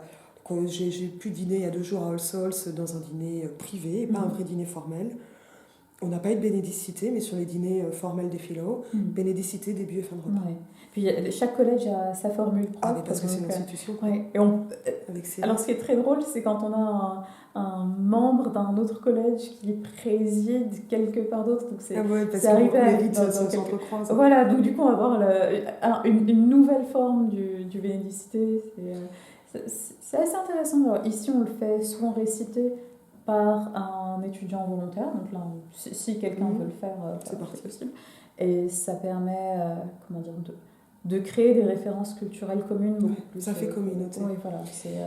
J'ai pu dîner il y a 2 jours à All Souls dans un dîner privé, pas un vrai dîner formel. On n'a pas eu de bénédicité, mais sur les dîners formels des philo, bénédicité début et fin de repas. Ouais. Puis chaque collège a sa formule propre. Ah, mais parce que c'est une institution. Alors ce qui est très drôle, c'est quand on a un membre d'un autre collège qui préside quelque part d'autre. Donc c'est arrivé à l'élite s'entrecroise. Voilà, donc du coup on va avoir une nouvelle forme du bénédicité. C'est assez intéressant. Alors, ici on le fait souvent réciter par un étudiant volontaire, donc là, si quelqu'un veut le faire, c'est possible. Et ça permet, de créer des références culturelles communes. Ça fait communauté. Voilà,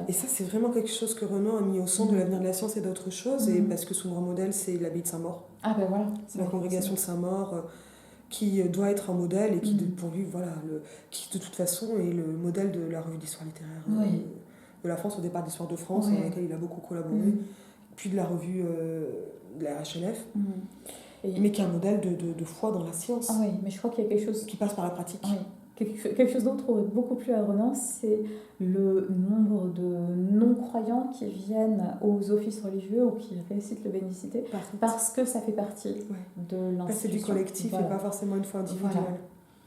et ça, c'est vraiment quelque chose que Renan a mis au centre de l'avenir de la science et d'autres choses, et parce que son grand modèle, c'est l'abbaye de Saint-Maur. Ah ben voilà. C'est la congrégation de Saint-Maur qui doit être un modèle, et qui, pour lui, qui de toute façon est le modèle de la revue d'histoire littéraire de la France, au départ d'Histoire de France, dans laquelle il a beaucoup collaboré. Puis de la revue de la HLF, mais qui est un modèle de foi dans la science. Ah oui, mais je crois qu'il y a quelque chose... Qui passe par la pratique. Oui. Quelque chose d'autre aurait beaucoup plus à Renan, c'est le nombre de non-croyants qui viennent aux offices religieux ou qui récitent le bénédicité, parce que ça fait partie de l'institution. C'est du collectif et pas forcément une foi individuelle. Voilà.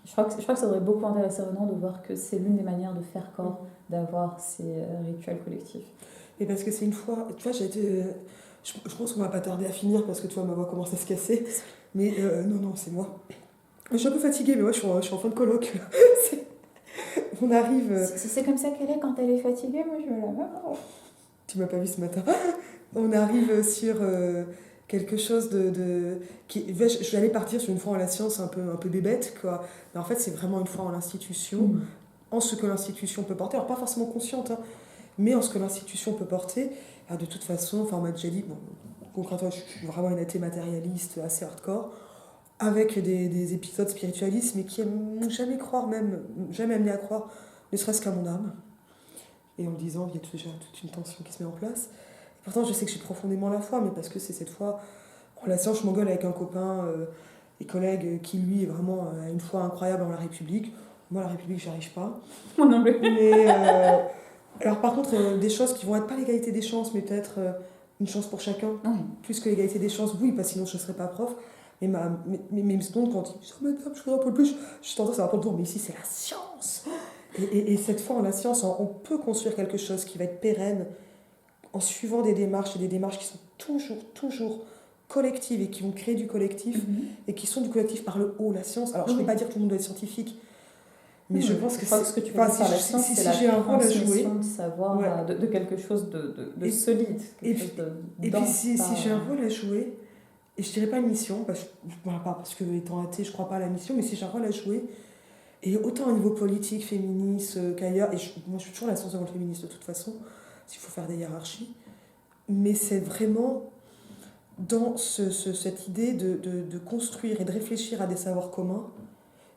Je crois que ça aurait beaucoup intéressé Renan de voir que c'est l'une des manières de faire corps, d'avoir ces rituels collectifs. Et parce que c'est une fois, tu vois, j'ai été... Je pense qu'on va pas tarder à finir parce que tu vois, ma voix commence à se casser. Mais non, c'est moi. Je suis un peu fatiguée, mais moi je suis en fin de colloque. On arrive... C'est comme ça qu'elle est quand elle est fatiguée, moi je me la vois. Tu m'as pas vu ce matin. On arrive sur quelque chose je vais aller partir sur une foi en la science un peu bébête, quoi. Mais en fait, c'est vraiment une foi en l'institution, en ce que l'institution peut porter. Alors pas forcément consciente, mais en ce que l'institution peut porter. Alors, de toute façon, on m'a déjà dit, concrètement, je suis vraiment une athée matérialiste assez hardcore, avec des épisodes spiritualistes, mais qui n'aiment jamais amené à croire, ne serait-ce qu'à mon âme. Et en me disant, il y a déjà toute une tension qui se met en place. Et pourtant, je sais que j'ai profondément la foi, mais parce que c'est cette foi... En la science, je m'engueule avec un copain et collègue qui, lui, vraiment a une foi incroyable en la République. Moi, la République, j'y arrive pas. Moi non plus. Mais... Alors par contre, des choses qui vont être pas l'égalité des chances, mais peut-être une chance pour chacun, plus que l'égalité des chances, oui, parce que sinon je ne serais pas prof. Mais mes secondes, quand ils disent « Madame, je voudrais un peu plus », j'ai tendance à répondre « Non, mais ici c'est la science !» Et cette fois en la science, on peut construire quelque chose qui va être pérenne, en suivant des démarches, et des démarches qui sont toujours collectives et qui vont créer du collectif, et qui sont du collectif par le haut, la science. Alors, je ne vais pas dire que tout le monde doit être scientifique, mais je pense que ce que tu peux faire la science, c'est j'ai un rôle à jouer, de savoir, de quelque chose de solide. Et puis, si j'ai un rôle à jouer, et je dirais pas une mission, parce que étant athée, je crois pas à la mission, mais si j'ai un rôle à jouer, et autant au niveau politique, féministe qu'ailleurs, et moi je suis toujours la science devant le féministe de toute façon, s'il faut faire des hiérarchies, mais c'est vraiment dans cette idée de construire et de réfléchir à des savoirs communs,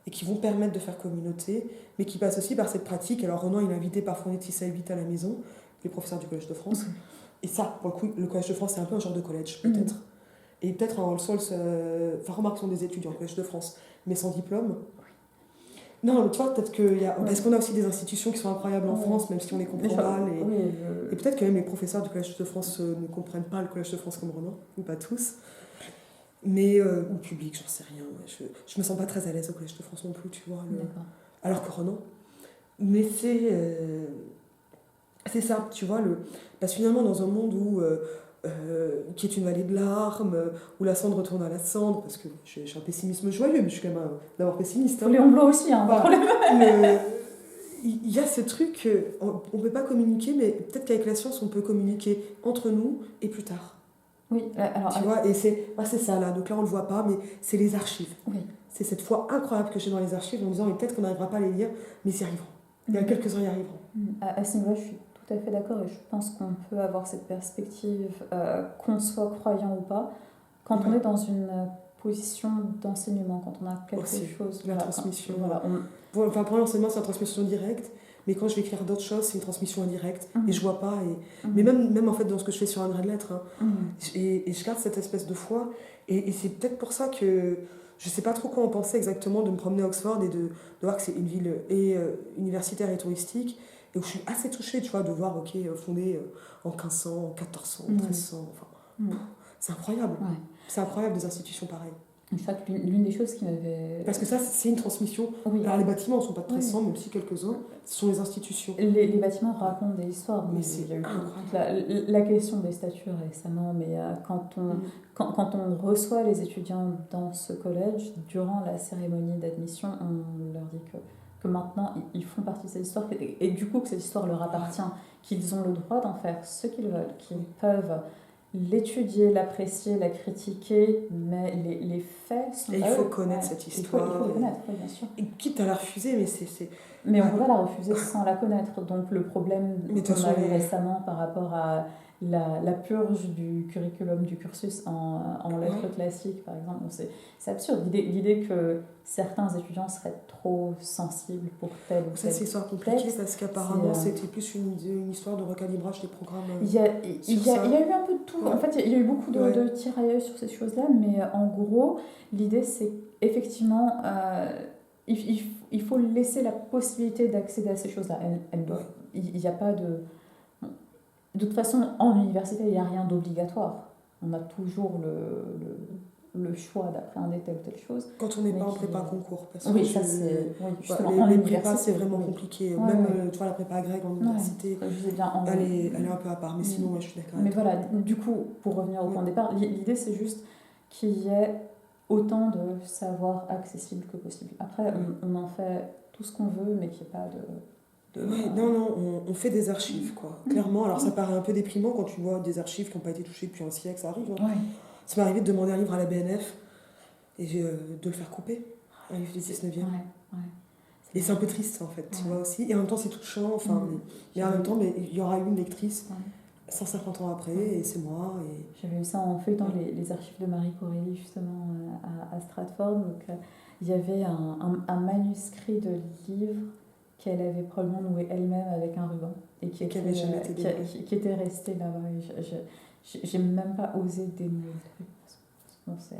et qui vont permettre de faire communauté, mais qui passent aussi par cette pratique. Alors Ronan, il est invité parfois de 6 à 8 à la maison, les professeurs du Collège de France, et ça, pour le coup, le Collège de France, c'est un peu un genre de collège, peut-être. Et peut-être en sol, remarque, ce sont des étudiants au Collège de France, mais sans diplôme. Non, tu vois, peut-être qu'il y a... Parce qu'on a aussi des institutions qui sont incroyables en France, même si on les comprend mal. Et peut-être que même les professeurs du Collège de France ne comprennent pas le Collège de France comme Ronan, ou pas tous. Mais, ou public, j'en sais rien. Je me sens pas très à l'aise au Collège de France non plus, tu vois. Alors que Ronan. Mais c'est ça, tu vois. Parce que finalement, dans un monde où... qui est une vallée de larmes, où la cendre retourne à la cendre, parce que je suis un pessimisme joyeux, mais je suis quand même d'abord pessimiste. Léon Blanc aussi, hein, il y a ce truc, on ne peut pas communiquer, mais peut-être qu'avec la science, on peut communiquer entre nous et plus tard. Oui, alors... Tu vois, et c'est ça là, donc là on ne le voit pas, mais c'est les archives. Oui. C'est cette foi incroyable que j'ai dans les archives, en me disant, mais peut-être qu'on n'arrivera pas à les lire, mais ils y arriveront. Il y a quelques-uns y arriveront. À ce niveau-là, je suis tout à fait d'accord, et je pense qu'on peut avoir cette perspective, qu'on soit croyant ou pas, quand on est dans une position d'enseignement, quand on a quelque chose... La transmission. Pour l'enseignement, c'est la transmission directe, mais quand je vais écrire d'autres choses, c'est une transmission indirecte, et je vois pas. Mais même en fait, dans ce que je fais sur un gré de lettres, et je garde cette espèce de foi, et c'est peut-être pour ça que je sais pas trop quoi en penser exactement de me promener à Oxford et de voir que c'est une ville universitaire et touristique, et où je suis assez touchée, tu vois, de voir, fondée en 1500, en 1400, 1300, c'est incroyable. Ouais. C'est incroyable des institutions pareilles. Je crois que l'une des choses qui m'avait... Parce que ça, c'est une transmission. Oui. Alors les bâtiments ne sont pas très récents, même si quelques-uns, ce sont les institutions. Les bâtiments racontent des histoires. Mais c'est la question des statues récemment, mais quand on reçoit les étudiants dans ce collège, durant la cérémonie d'admission, on leur dit que maintenant, ils font partie de cette histoire, et du coup que cette histoire leur appartient, qu'ils ont le droit d'en faire ce qu'ils veulent, qu'ils peuvent l'étudier, l'apprécier, la critiquer, mais les faits sont... Et il faut connaître cette histoire. Il faut connaître, oui, bien sûr. Et quitte à la refuser, mais c'est... Mais on ne peut pas la refuser sans la connaître. Donc le problème qu'on a eu récemment par rapport à la purge du curriculum, du cursus en lettres classiques, par exemple, c'est absurde. L'idée que certains étudiants seraient trop sensibles pour tel ou tel... Ça, c'est histoire compliquée, parce qu'apparemment, c'était plus une histoire de recalibrage des programmes. Il y a eu un peu de tout. En fait, il y a eu beaucoup de tirailleurs sur ces choses-là, mais en gros, l'idée, c'est effectivement... il faut laisser la possibilité d'accéder à ces choses-là. Il n'y a pas de... De toute façon, en université, il n'y a rien d'obligatoire. On a toujours le choix d'appréhender telle ou telle chose. Quand on n'est pas en prépa concours. Parce oui, que ça c'est... Oui, justement, les prépas, c'est vraiment compliqué. Même, tu vois, la prépa grecque en université, elle est un peu à part. Mais sinon, je suis d'accord. Mais voilà, du coup, pour revenir au point de départ, l'idée, c'est juste qu'il y ait autant de savoir accessible que possible. Après, on en fait tout ce qu'on veut, mais qu'il n'y ait pas de... on fait des archives, quoi. Clairement, alors ça paraît un peu déprimant quand tu vois des archives qui n'ont pas été touchées depuis un siècle, ça arrive. Ça m'est arrivé de demander un livre à la BNF et de le faire couper, un livre du 19e. Et c'est un peu triste, en fait, tu vois aussi. Et en même temps, c'est touchant, mais en même temps, il y aura une lectrice 150 ans après, et c'est moi. J'avais vu ça en fait dans les archives de Marie Corelli, justement, à Stratford. Donc, il y avait un manuscrit de livre qu'elle avait probablement noué elle-même avec un ruban et qui était resté là-bas. J'ai même pas osé dénouer le truc. Bon, ça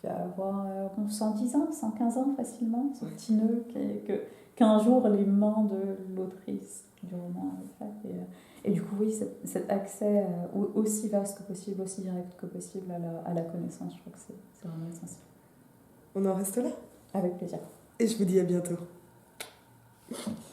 va avoir 110 ans, 115 ans facilement, ce petit nœud qu'un jour les mains de l'autrice du roman avaient fait. Et du coup, oui, cet accès aussi vaste que possible, aussi direct que possible à la connaissance, je crois que c'est vraiment essentiel. On en reste là ? Avec plaisir. Et je vous dis à bientôt.